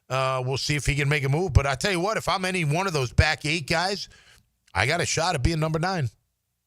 We'll see if he can make a move. But I tell you what, if I'm any one of those back 8 guys, I got a shot at being number 9.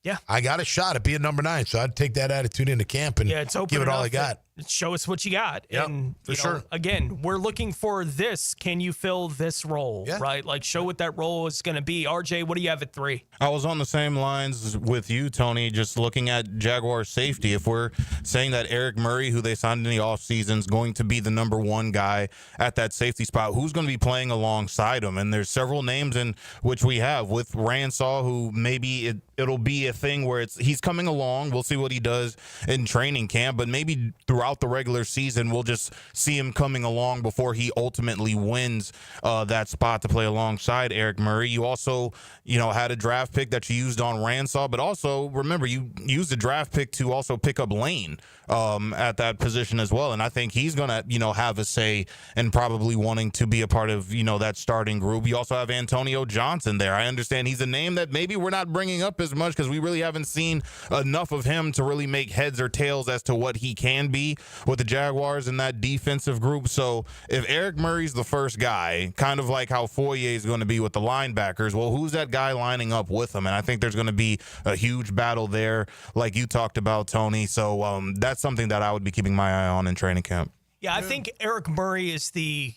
Yeah. I got a shot at being number 9, so I'd take that attitude into camp and give it all I got. Show us what you got. Yep, and for sure. Again, we're looking for this. Can you fill this role, right? Like, show what that role is going to be. RJ, what do you have at 3? I was on the same lines with you, Tony, just looking at Jaguars safety. If we're saying that Eric Murray, who they signed in the offseason, is going to be the number 1 guy at that safety spot, who's going to be playing alongside him? And there's several names in which we have with Ransaw, who maybe it'll be a thing where he's coming along. We'll see what he does in training camp, but maybe throughout the regular season, we'll just see him coming along before he ultimately wins that spot to play alongside Eric Murray. You also, had a draft pick that you used on Ransaw, but also remember you used a draft pick to also pick up Lane at that position as well. And I think he's going to, have a say and probably wanting to be a part of, that starting group. You also have Antonio Johnson there. I understand he's a name that maybe we're not bringing up as much because we really haven't seen enough of him to really make heads or tails as to what he can be with the Jaguars in that defensive group. So if Eric Murray's the first guy, kind of like how Foye is going to be with the linebackers, well, who's that guy lining up with him? And I think there's going to be a huge battle there, like you talked about, Tony. So that's something that I would be keeping my eye on in training camp. Yeah, I think Eric Murray is it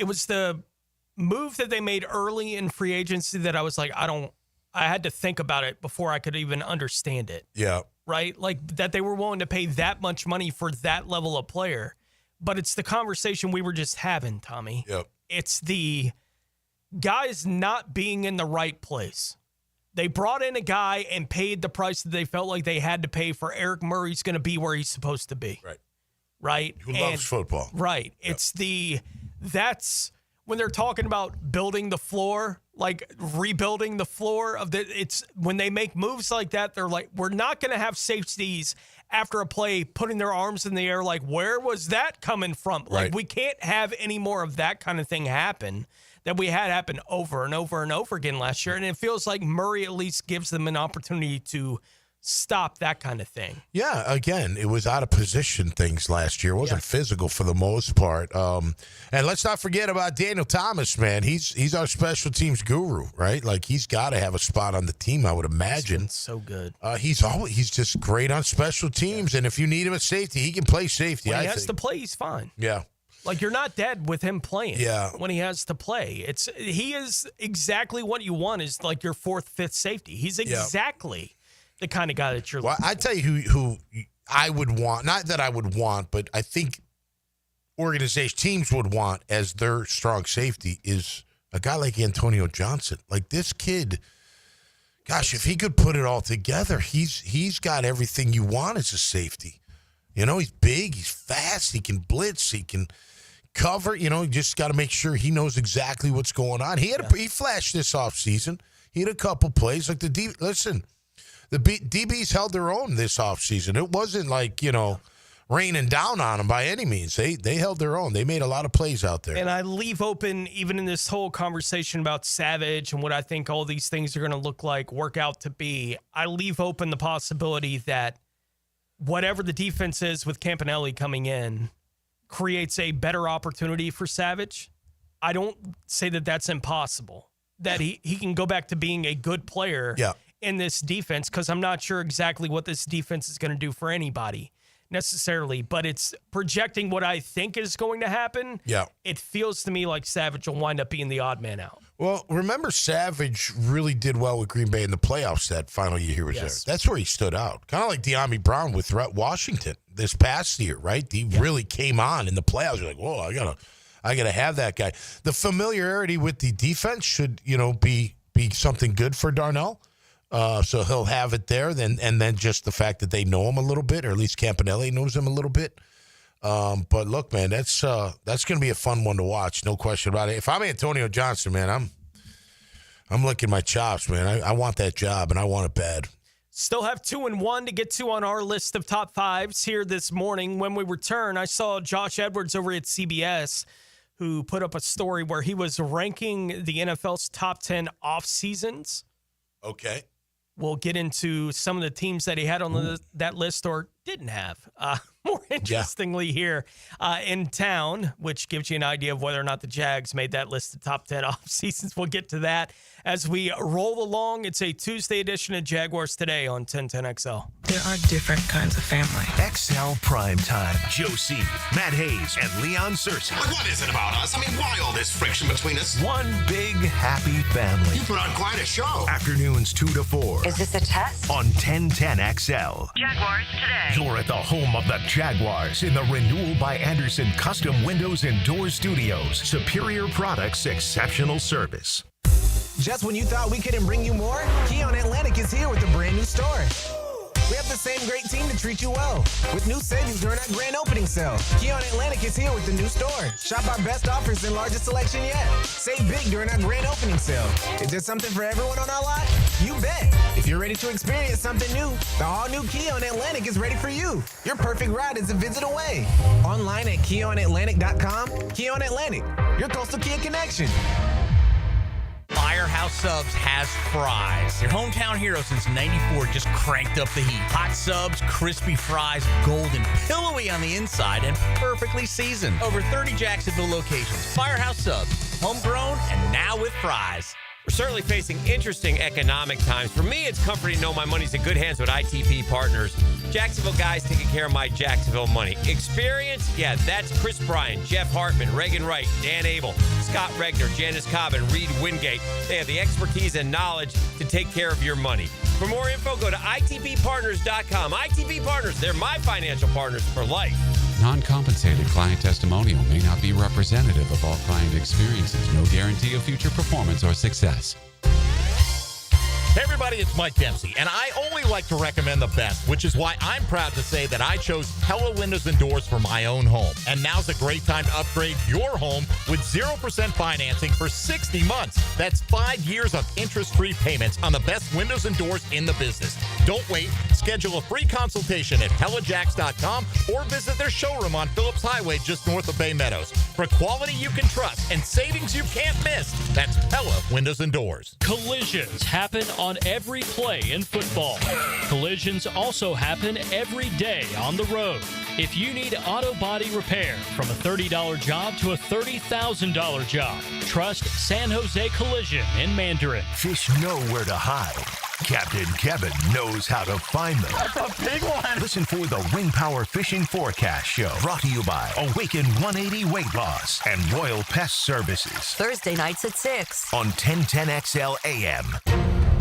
was the move that they made early in free agency that I was like, I had to think about it before I could even understand it. Yeah. Right? Like that they were willing to pay that much money for that level of player. But it's the conversation we were just having, Tommy. Yep. It's the guys not being in the right place. They brought in a guy and paid the price that they felt like they had to pay for Eric Murray's going to be where he's supposed to be. Right. Right? Who loves football. Right. Yep. That's when they're talking about building the floor, like rebuilding the floor it's when they make moves like that, they're like, we're not going to have safeties after a play putting their arms in the air like, where was that coming from? Right. Like, we can't have any more of that kind of thing happen that we had happen over and over and over again last year. And it feels like Murray at least gives them an opportunity to stop that kind of thing. Yeah, again, it was out of position things last year. It wasn't physical for the most part. And let's not forget about Daniel Thomas, man. He's our special teams guru, right? Like, he's got to have a spot on the team, I would imagine. So good. He's just great on special teams, and if you need him at safety, he can play safety. When he has to play, he's fine. Yeah. Like, you're not dead with him playing. Yeah. When he has to play. He is exactly what you want, is like your 4th, 5th safety. He's exactly the kind of guy that you're looking for. I tell you who I would want, not that I would want, but I think teams would want as their strong safety is a guy like Antonio Johnson. Like, this kid, gosh, if he could put it all together, he's got everything you want as a safety. He's big, he's fast, he can blitz, he can cover. You just got to make sure he knows exactly what's going on. He flashed this offseason. He had a couple plays. Like, the DBs held their own this offseason. It wasn't like, raining down on them by any means. They held their own. They made a lot of plays out there. And I leave open, even in this whole conversation about Savage and what I think all these things are going to work out to be, I leave open the possibility that whatever the defense is with Campanelli coming in creates a better opportunity for Savage. I don't say that that's impossible, that he can go back to being a good player in this defense, because I'm not sure exactly what this defense is going to do for anybody necessarily, but it's projecting what I think is going to happen. Yeah. It feels to me like Savage will wind up being the odd man out. Well, remember, Savage really did well with Green Bay in the playoffs that final year he was there. That's where he stood out. Kind of like De'Ami Brown with Washington this past year, right? He really came on in the playoffs. You're like, whoa, I gotta have that guy. The familiarity with the defense should, be something good for Darnell. So he'll have it there, and then just the fact that they know him a little bit, or at least Campanelli knows him a little bit. But look, man, that's going to be a fun one to watch. No question about it. If I'm Antonio Johnson, man, I'm licking my chops, man. I want that job, and I want it bad. Still have 2 and 1 to get to on our list of top fives here this morning. When we return, I saw Josh Edwards over at CBS, who put up a story where he was ranking the NFL's top 10 off seasons. Okay. We'll get into some of the teams that he had on that list or didn't have. More interestingly here in town, which gives you an idea of whether or not the Jags made that list of top 10 off seasons. We'll get to that as we roll along. It's a Tuesday edition of Jaguars Today on 1010XL. There are different kinds of family. XL Primetime. Joe C., Matt Hayes, and Leon Searcy. What is it about us? I mean, why all this friction between us? One big happy family. You put on quite a show. Afternoons 2 to 4. Is this a test? On 1010XL. Jaguars Today. You're at the home of the Jaguars in the Renewal by Anderson Custom Windows and Doors Studios. Superior products, exceptional service. Just when you thought we couldn't bring you more, Keon Atlantic is here with a brand new store. We have the same great team to treat you well, with new savings during our grand opening sale. Keon Atlantic is here with the new store. Shop our best offers and largest selection yet. Save big during our grand opening sale. Is there something for everyone on our lot? You bet. If you're ready to experience something new, the all-new Keon Atlantic is ready for you. Your perfect ride is a visit away. Online at KeonAtlantic.com. Keon Atlantic, your coastal Kia connection. Firehouse Subs has fries. Your hometown hero since '94 just cranked up the heat. Hot subs, crispy fries, golden, pillowy on the inside, and perfectly seasoned. Over 30 Jacksonville locations. Firehouse Subs, homegrown and now with fries. We're certainly facing interesting economic times. For me, it's comforting to know my money's in good hands with ITP Partners. Jacksonville guys taking care of my Jacksonville money. Experience? Yeah, that's Chris Bryan, Jeff Hartman, Reagan Wright, Dan Abel, Scott Regner, Janice Cobb, and Reed Wingate. They have the expertise and knowledge to take care of your money. For more info, go to itppartners.com. ITP Partners, they're my financial partners for life. Non-compensated client testimonial may not be representative of all client experiences. No guarantee of future performance or success. Hey everybody, it's Mike Dempsey, and I only like to recommend the best, which is why I'm proud to say that I chose Pella Windows and Doors for my own home. And now's a great time to upgrade your home with 0% financing for 60 months. That's 5 years of interest-free payments on the best windows and doors in the business. Don't wait. Schedule a free consultation at PellaJacks.com or visit their showroom on Phillips Highway just north of Bay Meadows. For quality you can trust and savings you can't miss, that's Pella Windows and Doors. Collisions happen on every play in football. Collisions also happen every day on the road. If you need auto body repair, from a $30 job to a $30,000 job, trust San Jose Collision in Mandarin. Fish know where to hide. Captain Kevin knows how to find them. That's a big one. Listen for the Wing Power Fishing Forecast Show, brought to you by Awaken 180 Weight Loss and Royal Pest Services. Thursday nights at 6 on 1010XL AM.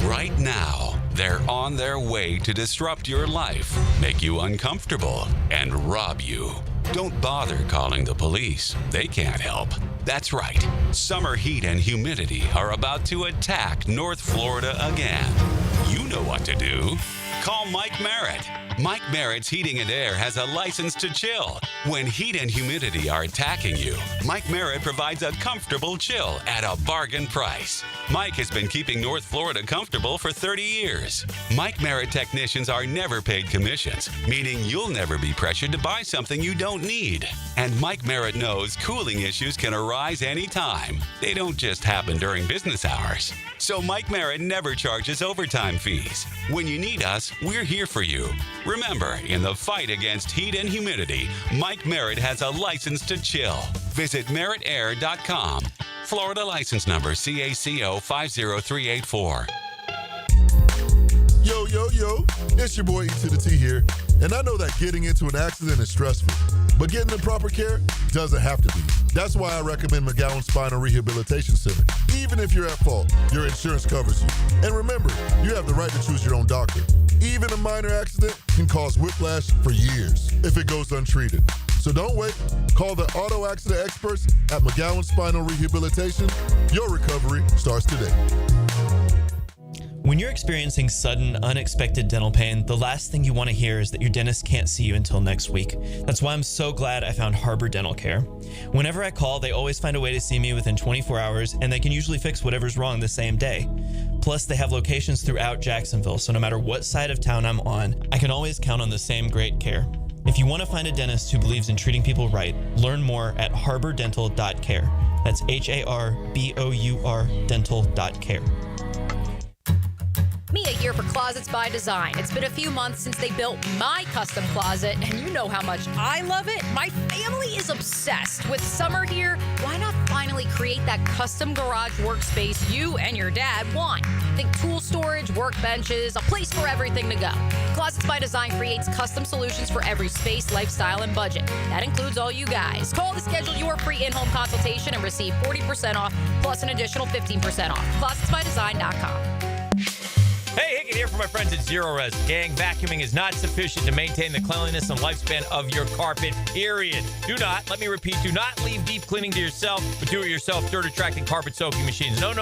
Right now, they're on their way to disrupt your life, make you uncomfortable, and rob you. Don't bother calling the police. They can't help. That's right. Summer heat and humidity are about to attack North Florida again. You know what to do. Call Mike Merritt. Mike Merritt's Heating and Air has a license to chill. When heat and humidity are attacking you, Mike Merritt provides a comfortable chill at a bargain price. Mike has been keeping North Florida comfortable for 30 years. Mike Merritt technicians are never paid commissions, meaning you'll never be pressured to buy something you don't need. And Mike Merritt knows cooling issues can arise anytime. They don't just happen during business hours. So Mike Merritt never charges overtime fees. When you need us, we're here for you. Remember, in the fight against heat and humidity, Mike Merritt has a license to chill. Visit merrittair.com. Florida license number CACO 50384. Yo, it's your boy E to the T here, and I know that getting into an accident is stressful, but getting the proper care doesn't have to be. That's why I recommend McGowan Spinal Rehabilitation Center. Even if you're at fault, your insurance covers you. And remember, you have the right to choose your own doctor. Even a minor accident can cause whiplash for years if it goes untreated. So don't wait. Call the auto accident experts at McGowan Spinal Rehabilitation. Your recovery starts today. When you're experiencing sudden, unexpected dental pain, the last thing you want to hear is that your dentist can't see you until next week. That's why I'm so glad I found Harbor Dental Care. Whenever I call, they always find a way to see me within 24 hours, and they can usually fix whatever's wrong the same day. Plus, they have locations throughout Jacksonville, so no matter what side of town I'm on, I can always count on the same great care. If you want to find a dentist who believes in treating people right, learn more at harbordental.care. That's HARBOUR dental.care. Mia here for Closets by Design. It's been a few months since they built my custom closet, and you know how much I love it. My family is obsessed. With summer here, why not finally create that custom garage workspace you and your dad want? Think tool storage, workbenches, a place for everything to go. Closets by Design creates custom solutions for every space, lifestyle, and budget. That includes all you guys. Call to schedule your free in-home consultation and receive 40% off plus an additional 15% off. ClosetsByDesign.com. Hey, Hickett here for my friends at Zero Res. Gang, vacuuming is not sufficient to maintain the cleanliness and lifespan of your carpet, period. Do not, let me repeat, do not leave deep cleaning to yourself, but do it yourself. Dirt attracting carpet soaking machines. No.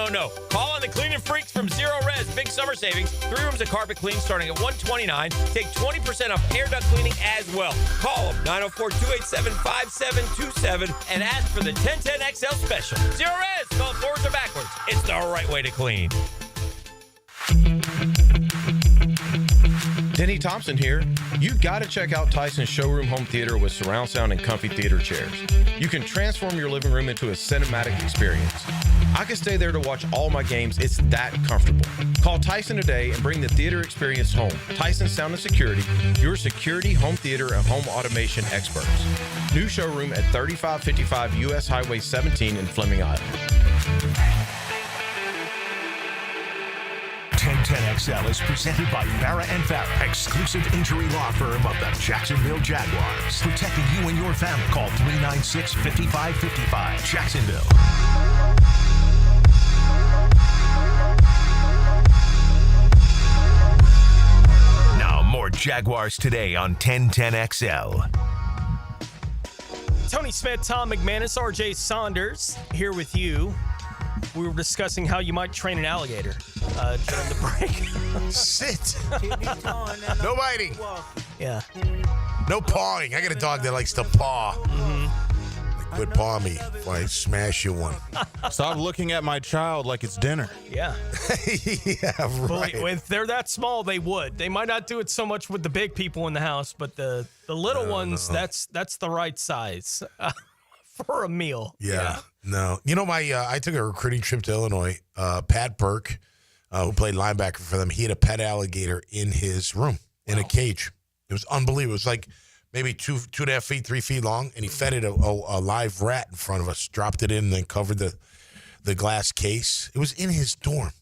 Call on the cleaning freaks from Zero Res. Big summer savings. 3 rooms of carpet clean starting at $129. Take 20% off air duct cleaning as well. Call them, 904-287-5727, and ask for the 1010XL special. Zero Res, call it forwards or backwards. It's the right way to clean. Denny Thompson here. You got to check out Tyson's Showroom Home Theater with surround sound and comfy theater chairs. You can transform your living room into a cinematic experience. I can stay there to watch all my games. It's that comfortable. Call Tyson today and bring the theater experience home. Tyson Sound and Security, your security, home theater, and home automation experts. New showroom at 3555 U.S. Highway 17 in Fleming, Iowa. 1010XL is presented by Farah & Farah, exclusive injury law firm of the Jacksonville Jaguars. Protecting you and your family. Call 396-5555. Jacksonville. Now more Jaguars Today on 1010XL. Tony Smith, Tom McManus, RJ Saunders here with you. We were discussing how you might train an alligator during the break. Sit. No biting. Yeah. No pawing. I got a dog that likes to paw. Mm-hmm. Quit paw me if I smash you one. Stop looking at my child like it's dinner. Yeah. Yeah, right. Well, if they're that small, they would. They might not do it so much with the big people in the house, but the little ones, that's the right size for a meal. Yeah. No. You know, I took a recruiting trip to Illinois. Pat Burke, who played linebacker for them, he had a pet alligator in his room in a cage. It was unbelievable. It was like maybe 2.5 feet, 3 feet long, and he fed it a live rat in front of us, dropped it in, and then covered the glass case. It was in his dorm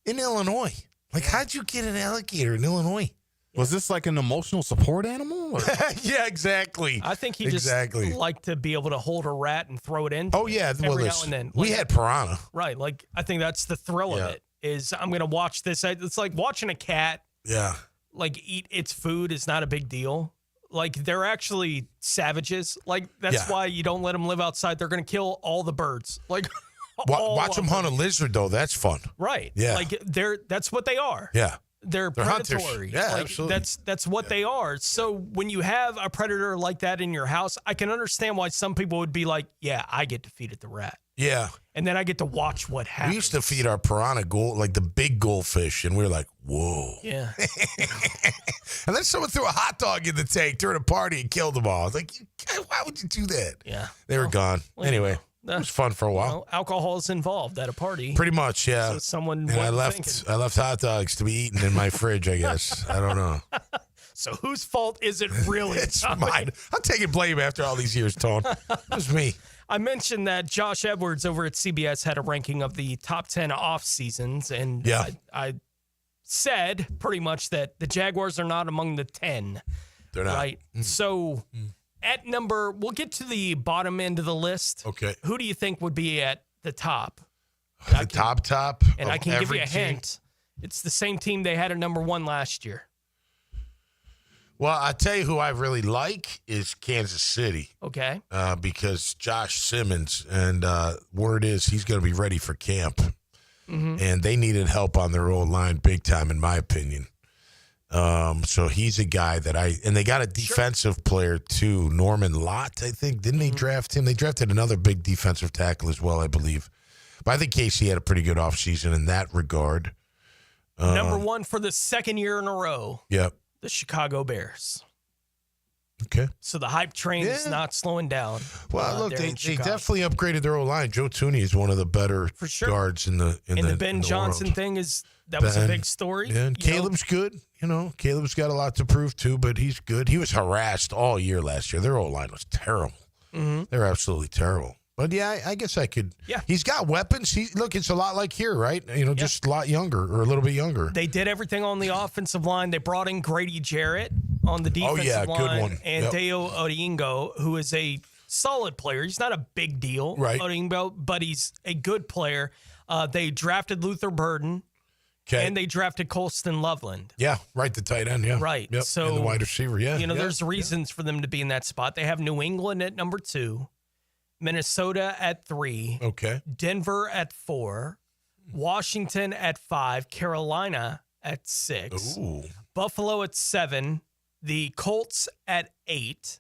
in Illinois. Like, how'd you get an alligator in Illinois? Was this like an emotional support animal? Yeah, exactly. I think he just liked to be able to hold a rat and throw it in. Oh, yeah. Every now and then. We had piranha. Right. Like, I think that's the thrill of it, is I'm going to watch this. It's like watching a cat. Yeah. Like, eat its food is not a big deal. Like, they're actually savages. Like, that's why you don't let them live outside. They're going to kill all the birds. Like, watch them hunt a lizard, though. That's fun. Right. Yeah. Like, that's what they are. Yeah. They're hunters. predatory. Yeah, like, absolutely. That's what they are. So when you have a predator like that in your house, I can understand why some people would be like, yeah, I get to feed it the rat. Yeah. And then I get to watch what happens. We used to feed our piranha like the big goldfish, and we were like, whoa. Yeah. And then someone threw a hot dog in the tank during a party and killed them all. I was like, why would you do that? Yeah. They were gone. Anyway, it was fun for a while. Alcohol is involved at a party. Pretty much, yeah. So someone and I left hot dogs to be eaten in my fridge, I guess. I don't know. So whose fault is it really? It's mine. I'm taking blame after all these years, Tone. It was me. I mentioned that Josh Edwards over at CBS had a ranking of the top 10 off seasons, and I said pretty much that the Jaguars are not among the 10. They're not. Right? So at we'll get to the bottom end of the list. Okay. Who do you think would be at the top? Top? And I can give you a hint. It's the same team they had at number 1 last year. Well, I tell you who I really like is Kansas City. Okay. Because Josh Simmons, and word is he's going to be ready for camp. and they needed help on their old line big time, in my opinion. So he's a guy that and they got a defensive player too, Norman Lott, I think. Didn't they draft him? They drafted another big defensive tackle as well, I believe. But I think Casey had a pretty good offseason in that regard. Number one for the second year in a row. Yep. The Chicago Bears. Okay. So the hype train is not slowing down. Well, look, they definitely upgraded their O-line. Joe Thuney is one of the better guards in the And the Ben Johnson thing was a big story. Yeah, and Caleb's good. Caleb's got a lot to prove too, but he's good. He was harassed all year last year. Their O-line was terrible. They're absolutely terrible. But yeah, I guess I could. Yeah, he's got weapons. Look, it's a lot like here, right? Just a lot younger or a little bit younger. They did everything on the offensive line. They brought in Grady Jarrett on the defensive line. Good one. And Deo Odingo, who is a solid player. He's not a big deal, right? Odingo, but he's a good player. They drafted Luther Burden. Okay. And they drafted Colston Loveland. Yeah, right, the tight end, yeah. Right. Yep. So, and the wide receiver, yeah. There's reasons for them to be in that spot. They have New England at number 2, Minnesota at 3, okay, Denver at 4, Washington at 5, Carolina at 6, Buffalo at 7, the Colts at 8,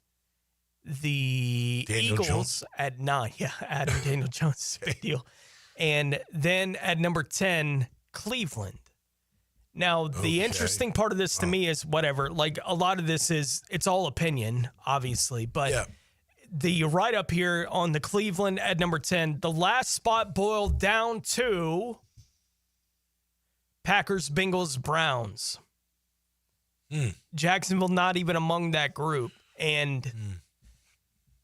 the Eagles at 9. Yeah, adding Daniel Jones is a big deal. And then at number 10, Cleveland. Now, the interesting part of this to me is whatever. Like, a lot of this it's all opinion, obviously. But the write-up here on the Cleveland at number 10, the last spot boiled down to Packers, Bengals, Browns. Jacksonville not even among that group. And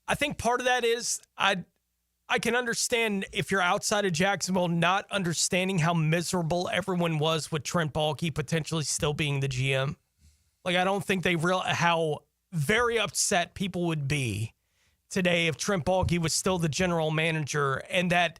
I think part of that is I can understand if you're outside of Jacksonville not understanding how miserable everyone was with Trent Baalke potentially still being the GM. Like, I don't think they realize how very upset people would be today if Trent Baalke was still the general manager, and that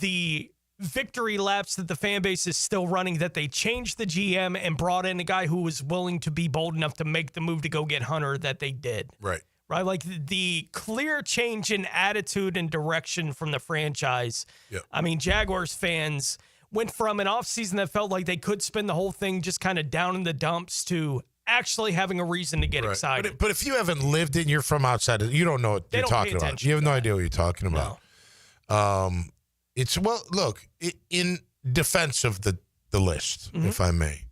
the victory laps that the fan base is still running, that they changed the GM and brought in a guy who was willing to be bold enough to make the move to go get Hunter that they did. Right. Right, like the clear change in attitude and direction from the franchise. Yep. I mean, Jaguars fans went from an offseason that felt like they could spend the whole thing just kind of down in the dumps to actually having a reason to get excited. But if you haven't lived it and you're from outside, you don't know what you're talking about. You have no idea what you're talking about. No. Look, in defense of the list, if I may,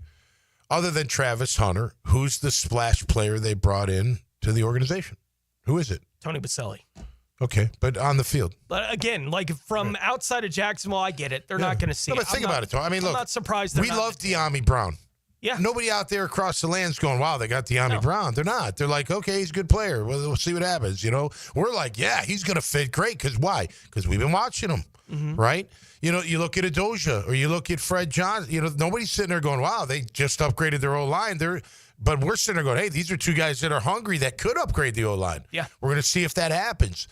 other than Travis Hunter, who's the splash player they brought in to the organization? Who is it? Tony Baselli. Okay, but on the field. But again, like from outside of Jacksonville, I get it. They're not going to see it. But think about it, Tom. I mean, look. I'm not surprised. We love De'Ami Brown. Yeah. Nobody out there across the land's going, wow, they got De'Ami Brown. They're not. They're like, okay, he's a good player. We'll see what happens. We're like, yeah, he's going to fit great. Because why? Because we've been watching him, right? You look at Adoja or you look at Fred Johnson. Nobody's sitting there going, wow, they just upgraded their O-line. But we're sitting there going, hey, these are two guys that are hungry that could upgrade the O-line. Yeah. We're going to see if that happens.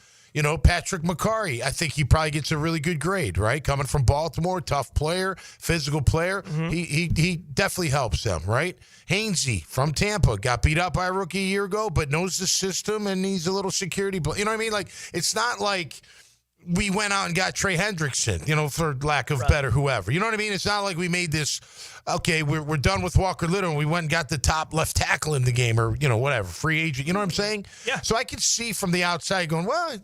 Patrick McCarry, I think he probably gets a really good grade, right? Coming from Baltimore, tough player, physical player. He definitely helps them, right? Hainsey from Tampa got beat up by a rookie a year ago, but knows the system and he's a little security. You know what I mean? Like, it's not like we went out and got Trey Hendrickson, for lack of better whoever. You know what I mean? It's not like we made this, okay, we're done with Walker Little and we went and got the top left tackle in the game or, whatever, free agent. You know what I'm saying? Yeah. So I could see from the outside going, well,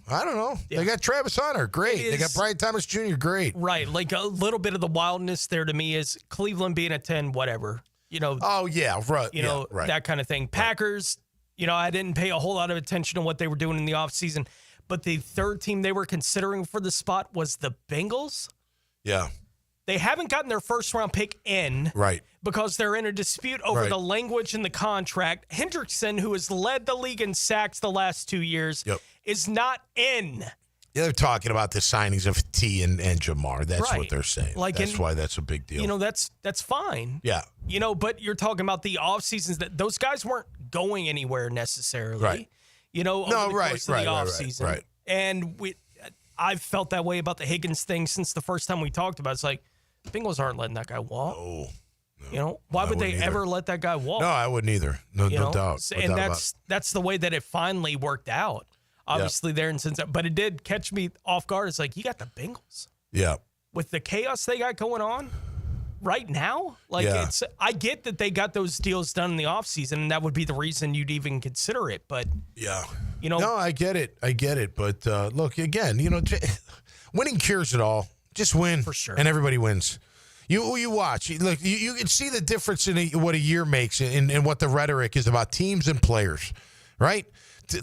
I don't know. Yeah. They got Travis Hunter. Great. They got Brian Thomas Jr. Great. Right. Like a little bit of the wildness there to me is Cleveland being at 10, whatever. Oh, yeah. Right. Right. That kind of thing. Packers, I didn't pay a whole lot of attention to what they were doing in the offseason. But the third team they were considering for the spot was the Bengals. Yeah. They haven't gotten their first-round pick in. Right. Because they're in a dispute over the language in the contract. Hendrickson, who has led the league in sacks the last 2 years, is not in. Yeah, they're talking about the signings of T and Jamar. That's what they're saying. That's why that's a big deal. That's fine. Yeah. But you're talking about the off-seasons that those guys weren't going anywhere necessarily. Right. Over the course of the offseason. Right. And I've felt that way about the Higgins thing since the first time we talked about it. It's like, Bengals aren't letting that guy walk. No. Why would they ever let that guy walk? No, I wouldn't either. No doubt. And that's the way that it finally worked out. Obviously, there and since, but it did catch me off guard. It's like, you got the Bengals. Yeah. with the chaos they got going on right now, like I get that they got those deals done in the offseason, and that would be the reason you'd even consider it. But no, I get it. But look, again, winning cures it all. Just win for sure, and everybody wins. You watch. Look, you can see the difference in what a year makes and what the rhetoric is about teams and players, right?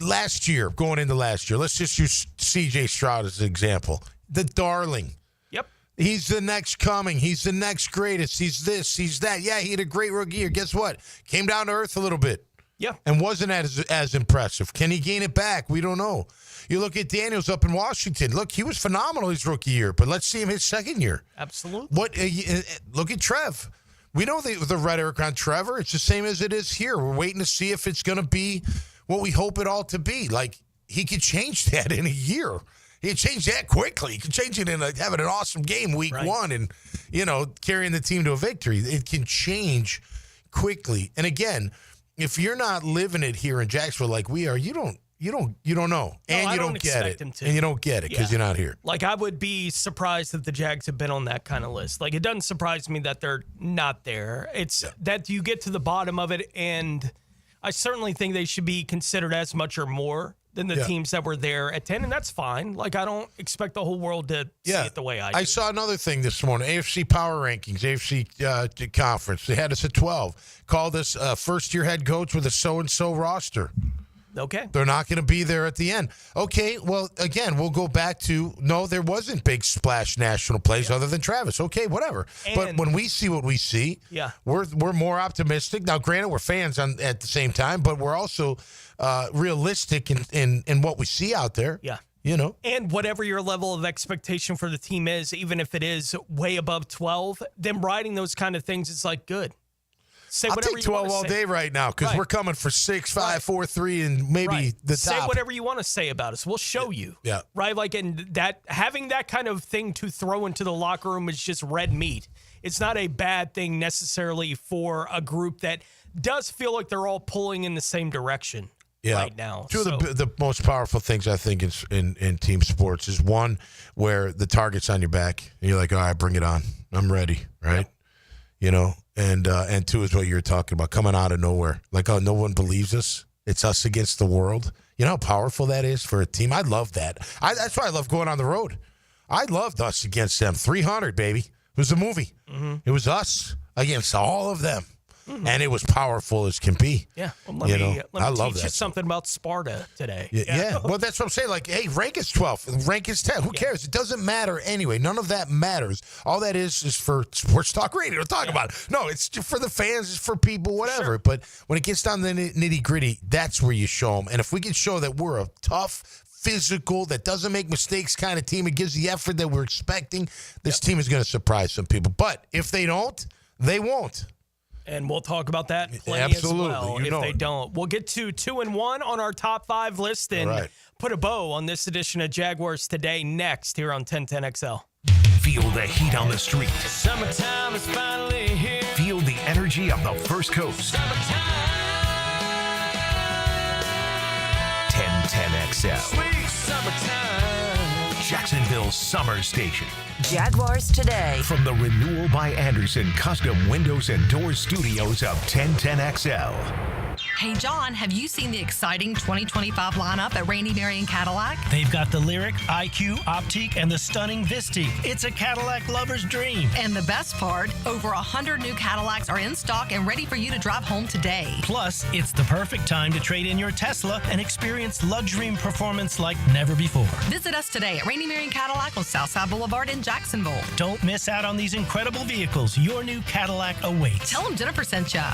Last year, going into last year, let's just use C.J. Stroud as an example. The darling. Yep. He's the next coming. He's the next greatest. He's this. He's that. Yeah, he had a great rookie year. Guess what? Came down to earth a little bit. Yeah. And wasn't as impressive. Can he gain it back? We don't know. You look at Daniels up in Washington. Look, he was phenomenal his rookie year, but let's see him his second year. Absolutely. Look at Trev. We know the rhetoric on Trevor. It's the same as it is here. We're waiting to see if it's going to be what we hope it all to be. Like, he could change that in a year. He could change that quickly. He could change it in having an awesome game week one and, carrying the team to a victory. It can change quickly. And again, if you're not living it here in Jacksonville like we are, you don't know. And you don't get it. And you don't get it because you're not here. Like, I would be surprised if the Jags have been on that kind of list. Like, it doesn't surprise me that they're not there. It's that you get to the bottom of it, and I certainly think they should be considered as much or more than the teams that were there at 10, and that's fine. Like, I don't expect the whole world to see it the way I do. I saw another thing this morning, AFC Power Rankings, AFC Conference. They had us at 12. Called us first-year head coach with a so-and-so roster. Okay. They're not going to be there at the end. Okay, well, again, we'll go back to, no, there wasn't big splash national plays other than Travis. Okay, whatever. But when we see what we see, we're more optimistic. Now, granted, we're fans at the same time, but we're also realistic in what we see out there. Yeah. And whatever your level of expectation for the team is, even if it is way above 12, them writing those kind of things is like good. I'll take 12 all day right now because we're coming for 6, 5, 4, 3, and maybe the top. Say whatever you want to say about us. We'll show you. Yeah. Right? Like, and that having that kind of thing to throw into the locker room is just red meat. It's not a bad thing necessarily for a group that does feel like they're all pulling in the same direction right now. Two of the most powerful things I think in team sports is one where the target's on your back and you're like, all right, bring it on. I'm ready, right? Yeah. And two is what you're talking about, coming out of nowhere. Like, oh, no one believes us. It's us against the world. You know how powerful that is for a team? I love that. That's why I love going on the road. I loved us against them. 300, baby. It was a movie. Mm-hmm. It was us against all of them. Mm-hmm. And it was powerful as can be. Yeah. Well, let me teach you something about Sparta today. Yeah. Well, that's what I'm saying. Like, hey, rank is 12. Rank is 10. Who cares? It doesn't matter anyway. None of that matters. All that is for sports talk radio to talk about. No, it's for the fans. It's for people, whatever. Sure. But when it gets down to the nitty-gritty, that's where you show them. And if we can show that we're a tough, physical, that doesn't make mistakes kind of team, it gives the effort that we're expecting, this team is going to surprise some people. But if they don't, they won't. And we'll talk about that plenty as well if they don't. We'll get to 2 and 1 on our top 5 list and put a bow on this edition of Jaguars Today next here on 1010XL. Feel the heat on the street. Summertime is finally here. Feel the energy of the First Coast. 1010XL. Sweet summertime. Jacksonville's summer station. Jaguars Today. From the Renewal by Anderson Custom Windows and Doors Studios of 1010XL. Hey, John, have you seen the exciting 2025 lineup at Randy Marion Cadillac? They've got the Lyric, IQ, Optique, and the stunning Vistique. It's a Cadillac lover's dream. And the best part, over 100 new Cadillacs are in stock and ready for you to drive home today. Plus, it's the perfect time to trade in your Tesla and experience luxury and performance like never before. Visit us today at Randy Marion Cadillac on Southside Boulevard in Jacksonville. Don't miss out on these incredible vehicles. Your new Cadillac awaits. Tell them Jennifer sent ya.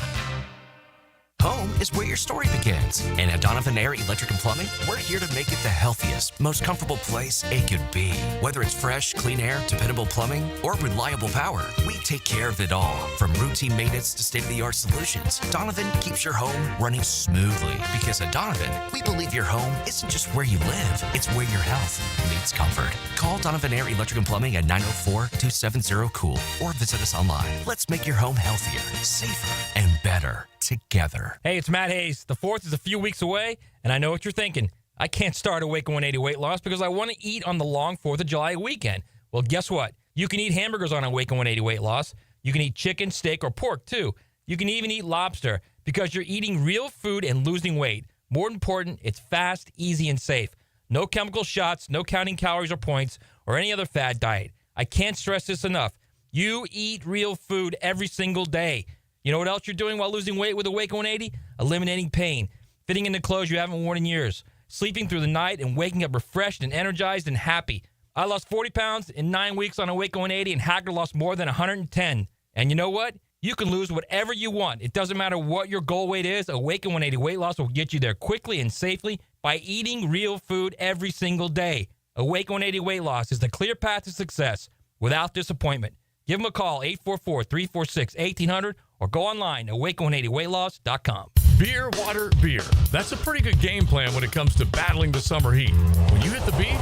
Home is where your story begins. And at Donovan Air Electric and Plumbing, we're here to make it the healthiest, most comfortable place it could be. Whether it's fresh, clean air, dependable plumbing, or reliable power, we take care of it all. From routine maintenance to state-of-the-art solutions, Donovan keeps your home running smoothly. Because at Donovan, we believe your home isn't just where you live, it's where your health meets comfort. Call Donovan Air Electric and Plumbing at 904-270-COOL or visit us online. Let's make your home healthier, safer, and better together. Hey, it's Matt Hayes. The 4th is a few weeks away, and I know what you're thinking. I can't start a Wake 180 weight loss because I want to eat on the long 4th of July weekend. Well, guess what? You can eat hamburgers on Awaken 180 weight loss. You can eat chicken, steak, or pork, too. You can even eat lobster because you're eating real food and losing weight. More important, it's fast, easy, and safe. No chemical shots, no counting calories or points, or any other fad diet. I can't stress this enough. You eat real food every single day. You know what else you're doing while losing weight with Awaken 180? Eliminating pain, fitting into clothes you haven't worn in years, sleeping through the night and waking up refreshed and energized and happy. I lost 40 pounds in 9 weeks on Awaken 180, and Hacker lost more than 110. And you know what? You can lose whatever you want. It doesn't matter what your goal weight is. Awaken 180 weight loss will get you there quickly and safely by eating real food every single day. Awaken 180 weight loss is the clear path to success without disappointment. Give them a call, 844-346-1800, or go online, awaken180weightloss.com. Beer, water, beer. That's a pretty good game plan when it comes to battling the summer heat. When you hit the beach,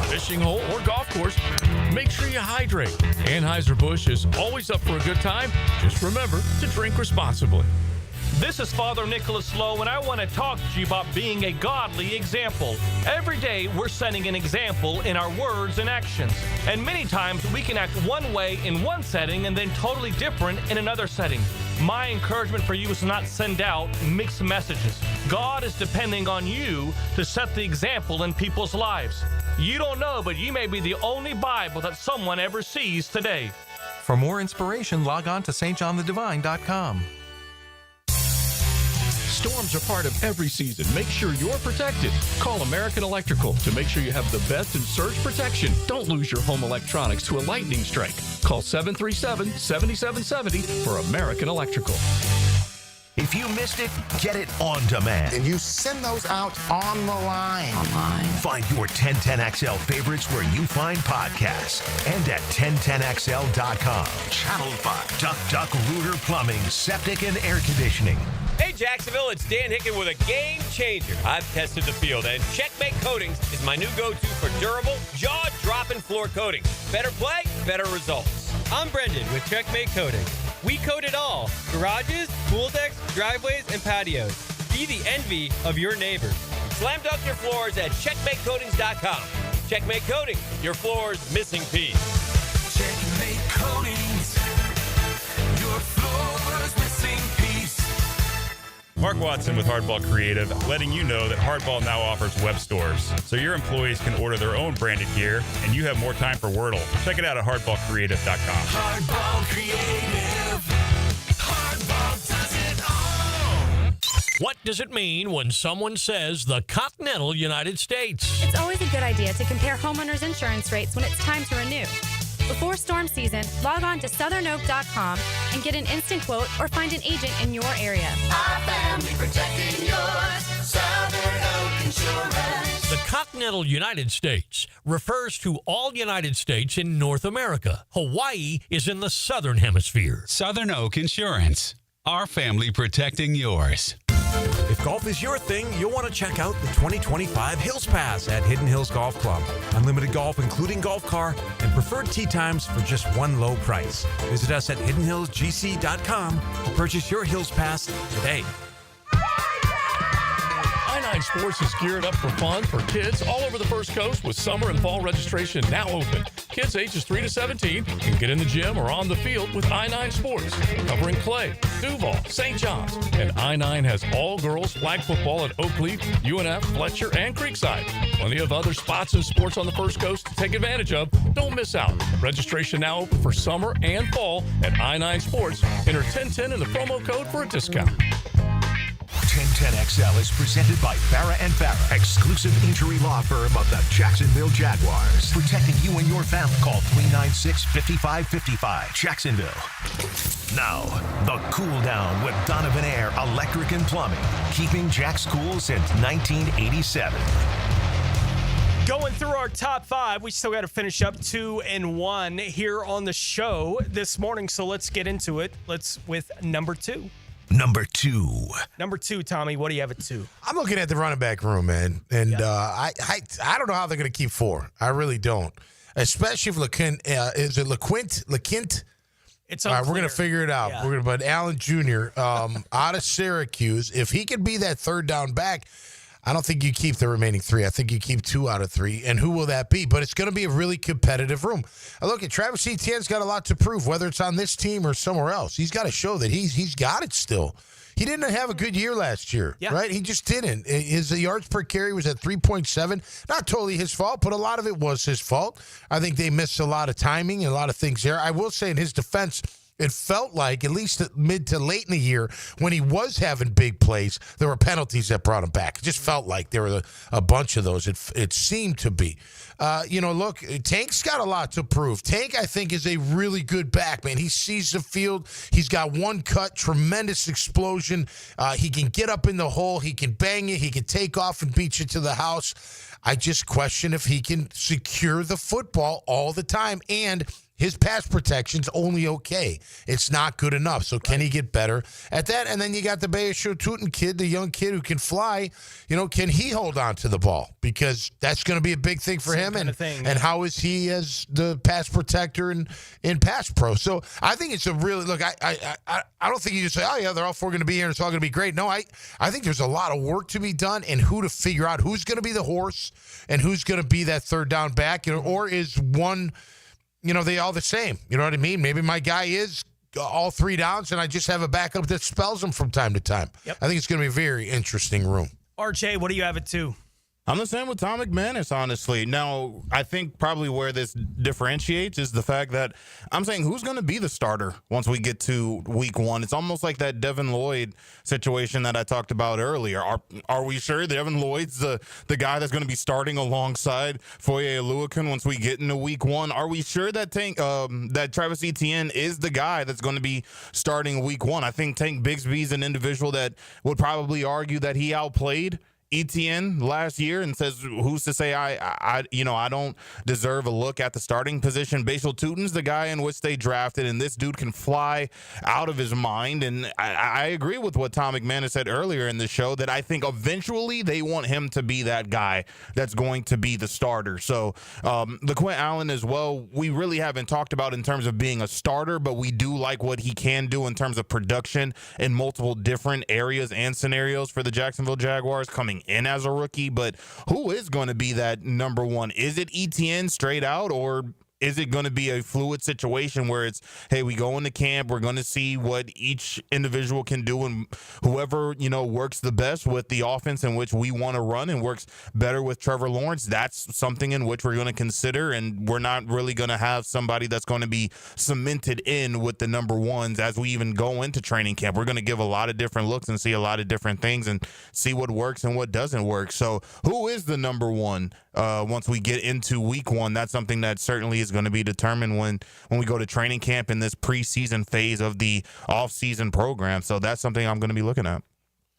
fishing hole, or golf course, make sure you hydrate. Anheuser-Busch is always up for a good time. Just remember to drink responsibly. This is Father Nicholas Lowe, and I want to talk to you about being a godly example. Every day, we're setting an example in our words and actions. And many times, we can act one way in one setting and then totally different in another setting. My encouragement for you is to not send out mixed messages. God is depending on you to set the example in people's lives. You don't know, but you may be the only Bible that someone ever sees today. For more inspiration, log on to stjohnthedivine.com. Storms are part of every season. Make sure you're protected. Call American Electrical to make sure you have the best in surge protection. Don't lose your home electronics to a lightning strike. Call 737-7770 for American Electrical. If you missed it, get it on demand. And you send those out on the line. Find your 1010XL favorites where you find podcasts and at 1010XL.com. Channel 5. Duck Rooter Plumbing, Septic and Air Conditioning. Hey, Jacksonville, it's Dan Hicken with a game changer. I've tested the field, and Checkmate Coatings is my new go-to for durable, jaw-dropping floor coating. Better play, better results. I'm Brendan with Checkmate Coatings. We coat it all: garages, pool decks, driveways, and patios. Be the envy of your neighbors. Slam dunk your floors at checkmatecoatings.com. Checkmate Coatings, your floor's missing piece. Checkmate Coatings, your floor's missing piece. Mark Watson with Hardball Creative, letting you know that Hardball now offers web stores, so your employees can order their own branded gear, and you have more time for Wordle. Check it out at hardballcreative.com. Hardball Creative. Hardball does it all. What does it mean when someone says the continental United States? It's always a good idea to compare homeowners' insurance rates when it's time to renew. Before storm season, log on to southernoak.com and get an instant quote or find an agent in your area. Our family protecting yours. Southern Oak Insurance. The continental United States refers to all United States in North America. Hawaii is in the southern hemisphere. Southern Oak Insurance. Our family protecting yours. If golf is your thing, you'll want to check out the 2025 Hills Pass at Hidden Hills Golf Club. Unlimited golf, including golf car, and preferred tee times for just one low price. Visit us at hiddenhillsgc.com to purchase your Hills Pass today. I-9 Sports is geared up for fun for kids all over the First Coast with summer and fall registration now open. Kids ages 3 to 17 can get in the gym or on the field with I-9 Sports, covering Clay, Duval, St. John's, and I-9 has all-girls flag football at Oakley, UNF, Fletcher, and Creekside. Plenty of other spots and sports on the First Coast to take advantage of. Don't miss out. Registration now open for summer and fall at I-9 Sports. Enter 1010 in the promo code for a discount. 1010XL is presented by Farrah & Farrah, exclusive injury law firm of the Jacksonville Jaguars. Protecting you and your family. Call 396-5555. Jacksonville. Now, the Cool Down with Donovan Air Electric and Plumbing. Keeping Jack's cool since 1987. Going through our top five, we still got to finish up 2 and 1 here on the show this morning. So let's get into it. Let's with number 2. Number 2. Number 2, Tommy, what do you have at 2? I'm looking at the running back room, man. And I don't know how they're going to keep 4. I really don't. Especially if LeQuint. Is it LeQuint? It's all right, we're going to figure it out. Yeah. But Allen Jr. Out of Syracuse, if he could be that third down back, I don't think you keep the remaining 3. I think you keep 2 out of 3. And who will that be? But it's going to be a really competitive room. Look, Travis Etienne's got a lot to prove, whether it's on this team or somewhere else. He's got to show that he's got it still. He didn't have a good year last year, right? He just didn't. His yards per carry was at 3.7. Not totally his fault, but a lot of it was his fault. I think they missed a lot of timing and a lot of things there. I will say in his defense, it felt like, at least mid to late in the year, when he was having big plays, there were penalties that brought him back. It just felt like there were a bunch of those. It seemed to be. Look, Tank's got a lot to prove. Tank, I think, is a really good back, man. He sees the field. He's got one cut, tremendous explosion. He can get up in the hole. He can bang it. He can take off and beat you to the house. I just question if he can secure the football all the time, and his pass protection's only okay. It's not good enough. So can he get better at that? And then you got the Bayesho Tootin kid, the young kid who can fly. Can he hold on to the ball? Because that's going to be a big thing for him. And how is he as the pass protector in pass pro? So I think it's a really, look, I don't think you just say, oh, yeah, they're all 4 going to be here and it's all going to be great. No, I think there's a lot of work to be done and who to figure out who's going to be the horse and who's going to be that third down back. Or is one... they all the same. You know what I mean? Maybe my guy is all 3 downs, and I just have a backup that spells him from time to time. Yep. I think it's going to be a very interesting room. RJ, what do you have it to? I'm the same with Tom McManus, honestly. Now, I think probably where this differentiates is the fact that I'm saying who's going to be the starter once we get to week 1. It's almost like that Devin Lloyd situation that I talked about earlier. Are we sure Devin Lloyd's the guy that's going to be starting alongside Foye Oluokun once we get into week 1? Are we sure that that Travis Etienne is the guy that's going to be starting week 1? I think Tank Bigsby's an individual that would probably argue that he outplayed Etienne last year and says, who's to say I don't deserve a look at the starting position. Bayesho Tootin's the guy in which they drafted, and this dude can fly out of his mind. And I agree with what Tom McManus said earlier in the show that I think eventually they want him to be that guy that's going to be the starter. So LaQuint Allen as well, we really haven't talked about in terms of being a starter, but we do like what he can do in terms of production in multiple different areas and scenarios for the Jacksonville Jaguars coming in as a rookie. But who is going to be that number 1? Is it Etienne straight out, or is it going to be a fluid situation where it's, hey, we go into camp, we're going to see what each individual can do, and whoever, works the best with the offense in which we want to run and works better with Trevor Lawrence, that's something in which we're going to consider, and we're not really going to have somebody that's going to be cemented in with the number 1s as we even go into training camp. We're going to give a lot of different looks and see a lot of different things and see what works and what doesn't work. So who is the number 1 once we get into week 1? That's something that certainly is going to be determined when we go to training camp in this preseason phase of the off-season program. So that's something I'm going to be looking at.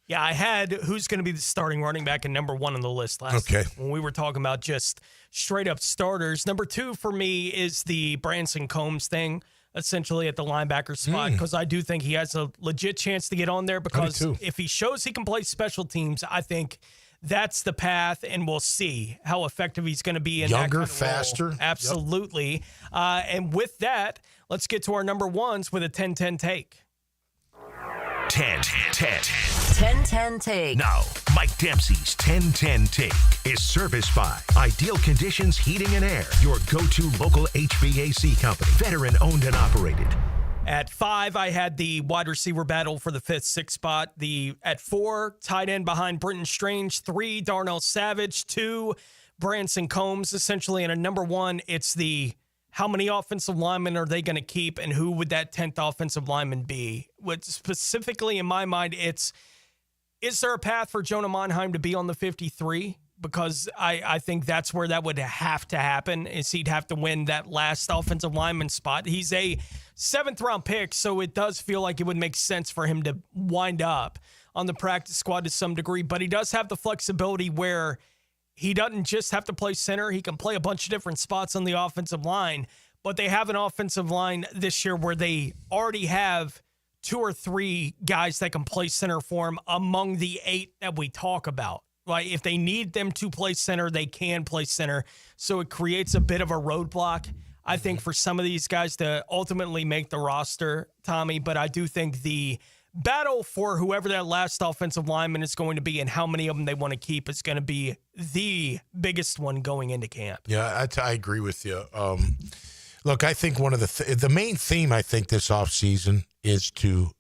Yeah, I had who's going to be the starting running back and number 1 on the list last week when we were talking about just straight-up starters. Number 2 for me is the Branson Combs thing, essentially at the linebacker spot, because I do think he has a legit chance to get on there, because if he shows he can play special teams, I think that's the path, and we'll see how effective he's going to be in younger, that kind of faster. Role. Absolutely. Yep. And with that, let's get to our number 1s with a 10-10 take. 10-10 take. Now, Mike Dempsey's 10-10 take is serviced by Ideal Conditions Heating and Air, your go-to local HVAC company, veteran owned and operated. At 5, I had the wide receiver battle for the 5th, 6th spot. At 4, tight end behind Brenton Strange. 3, Darnell Savage. 2, Branson Combs. Essentially, and a number 1, it's the how many offensive linemen are they going to keep, and who would that 10th offensive lineman be? What specifically in my mind, is there a path for Jonah Monheim to be on the 53? Because I think that's where that would have to happen, is he'd have to win that last offensive lineman spot. He's a 7th-round pick, so it does feel like it would make sense for him to wind up on the practice squad to some degree. But he does have the flexibility where he doesn't just have to play center. He can play a bunch of different spots on the offensive line. But they have an offensive line this year where they already have 2 or 3 guys that can play center for him among the 8 that we talk about. Like, if they need them to play center, they can play center. So it creates a bit of a roadblock, I think, for some of these guys to ultimately make the roster, Tommy. But I do think the battle for whoever that last offensive lineman is going to be and how many of them they want to keep is going to be the biggest one going into camp. Yeah, I agree with you. Look, I think one of the main theme, I think, this offseason is to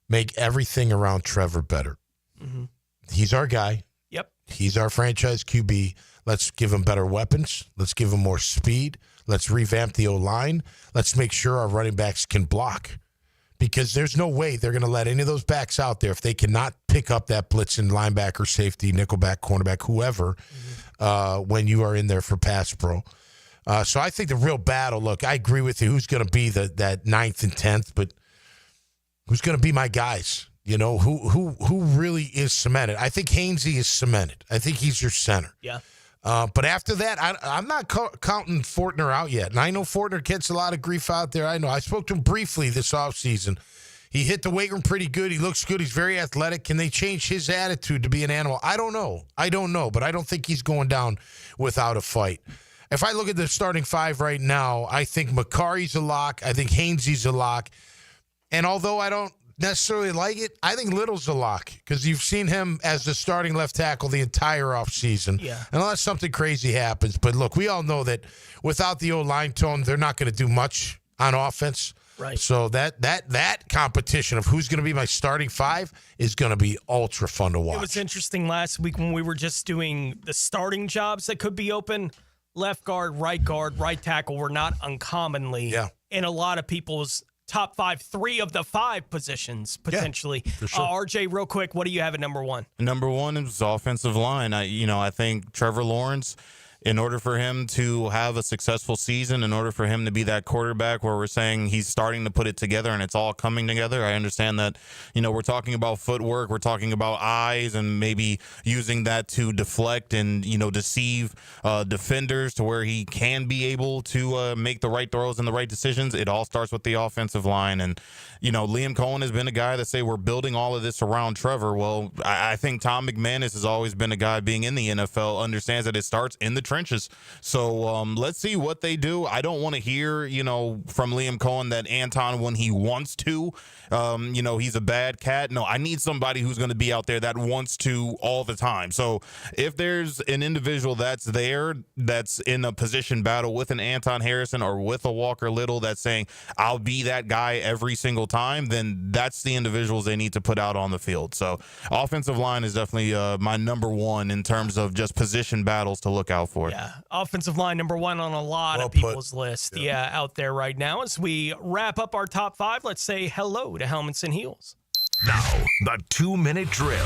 make everything around Trevor better. Mm-hmm. He's our guy. Yep. He's our franchise QB. Let's give him better weapons. Let's give him more speed. Let's revamp the O-line. Let's make sure our running backs can block. Because there's no way they're going to let any of those backs out there if they cannot pick up that blitzing linebacker, safety, nickelback, cornerback, whoever, when you are in there for pass pro. So I think the real battle, look, I agree with you. Who's going to be that 9th and 10th, but who's going to be my guys? You know, who really is cemented? I think Hainsey is cemented. I think he's your center. Yeah. But after that, I'm not counting Fortner out yet. And I know Fortner gets a lot of grief out there. I know. I spoke to him briefly this offseason. He hit the weight room pretty good. He looks good. He's very athletic. Can they change his attitude to be an animal? I don't know. But I don't think he's going down without a fight. If I look at the starting five right now, I think McCarry's a lock. I think Hainsey's a lock. And although I don't necessarily like it, I think Little's a lock because you've seen him as the starting left tackle the entire offseason. Yeah. Unless something crazy happens. But look, we all know that without the O-line tone, they're not going to do much on offense. Right. So that competition of who's going to be my starting five is going to be ultra fun to watch. It was interesting last week when we were just doing the starting jobs that could be open. Left guard, right tackle were not uncommonly in a lot of people's top 5, 3 of the 5 positions potentially. Yeah, for sure. RJ, real quick, what do you have at number 1? Number 1 is offensive line. I think Trevor Lawrence, in order for him to have a successful season, in order for him to be that quarterback where we're saying he's starting to put it together and it's all coming together. I understand that, we're talking about footwork, we're talking about eyes and maybe using that to deflect and, deceive defenders to where he can be able to make the right throws and the right decisions. It all starts with the offensive line. And, Liam Cohen has been a guy that say we're building all of this around Trevor. Well, I think Tom McManus has always been a guy being in the NFL, understands that it starts in the trenches. So let's see what they do. I don't want to hear, from Liam Cohen that Anton, when he wants to, he's a bad cat. No, I need somebody who's going to be out there that wants to all the time. So if there's an individual that's there, that's in a position battle with an Anton Harrison or with a Walker Little that's saying, I'll be that guy every single time, then that's the individuals they need to put out on the field. So offensive line is definitely my number 1 in terms of just position battles to look out for. Yeah, offensive line number 1 on a lot of people's list. Yeah, out there right now. As we wrap up our top 5, let's say hello to Helmets and Heels. Now, the 2-minute drill.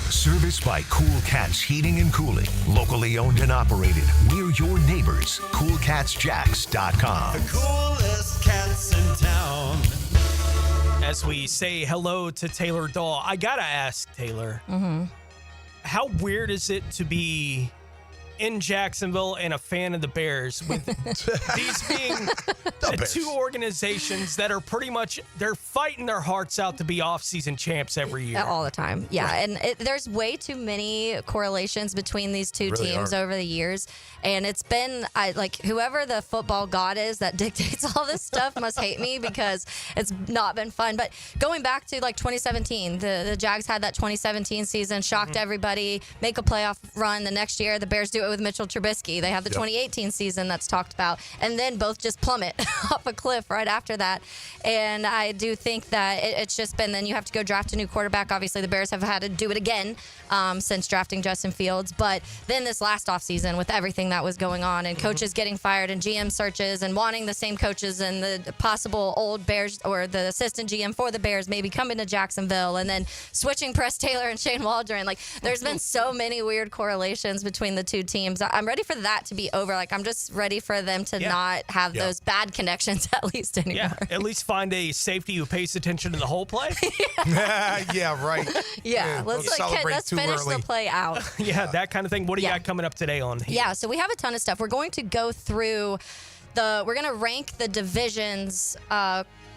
Serviced by Cool Cats Heating and Cooling. Locally owned and operated. We're your neighbors. CoolCatsJacks.com. The coolest cats in town. As we say hello to Taylor Dahl, I got to ask, Taylor, how weird is it to be in Jacksonville and a fan of the Bears, with these being the 2 organizations that are pretty much, they're fighting their hearts out to be off-season champs every year. All the time. Yeah. Right. And there's way too many correlations between these two teams over the years. And it's been, whoever the football god is that dictates all this stuff must hate me because it's not been fun. But going back to 2017, the Jags had that 2017 season, shocked everybody, make a playoff run. The next year, the Bears do it with Mitchell Trubisky. They have the 2018 season that's talked about, and then both just plummet off a cliff right after that. And I do think that it's just been, then you have to go draft a new quarterback. Obviously, the Bears have had to do it again since drafting Justin Fields. But then this last offseason with everything that was going on and coaches getting fired and GM searches and wanting the same coaches and the possible old Bears or the assistant GM for the Bears maybe coming to Jacksonville and then switching Press Taylor and Shane Waldron. There's been so many weird correlations between the two teams. I'm ready for that to be over. I'm just ready for them to not have those bad connections at least anymore. Yeah, at least find a safety who pays attention to the whole play. Yeah, right. Yeah, let's finish the play out. Yeah, that kind of thing. What do you got coming up today on here? Yeah, so we have a ton of stuff. We're going to go through we're going to rank the divisions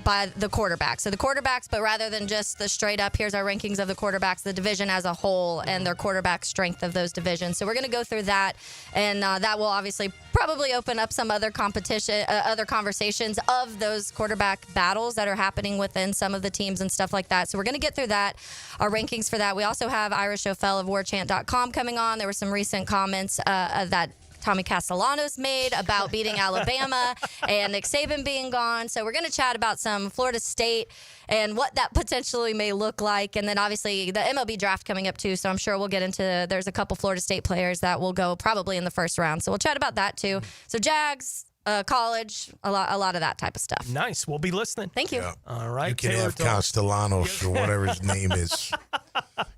by the quarterback. So the quarterbacks, but rather than just the straight up, here's our rankings of the quarterbacks, the division as a whole, and their quarterback strength of those divisions. So we're going to go through that, and that will obviously probably open up some other other conversations of those quarterback battles that are happening within some of the teams and stuff like that. So we're going to get through that, our rankings for that. We also have Irish O'Fell of WarChant.com coming on. There were some recent comments that Tommy Castellanos made about beating Alabama and Nick Saban being gone. So we're going to chat about some Florida State and what that potentially may look like. And then obviously the MLB draft coming up too. So I'm sure we'll get into, there's a couple Florida State players that will go probably in the first round. So we'll chat about that too. So Jags, college, a lot of that type of stuff. Nice. We'll be listening. Thank you. Yeah. All right. You can have Castellanos or whatever his name is.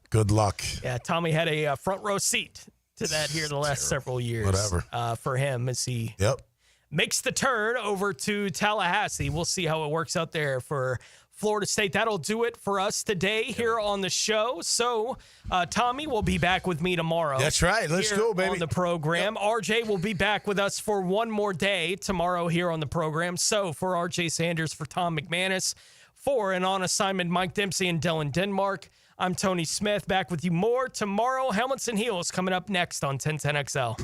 Good luck. Yeah, Tommy had a front row seat to that here the last several years. Whatever. For him as he makes the turn over to Tallahassee. We'll see how it works out there for Florida State. That'll do it for us today here on the show. So, Tommy will be back with me tomorrow. That's right. Let's go, baby. On the program. RJ will be back with us for one more day tomorrow here on the program. So, for RJ Sanders, for Tom McManus, for and on assignment Mike Dempsey and Dylan Denmark, I'm Tony Smith, back with you more tomorrow. Helmets and Heels coming up next on 1010XL.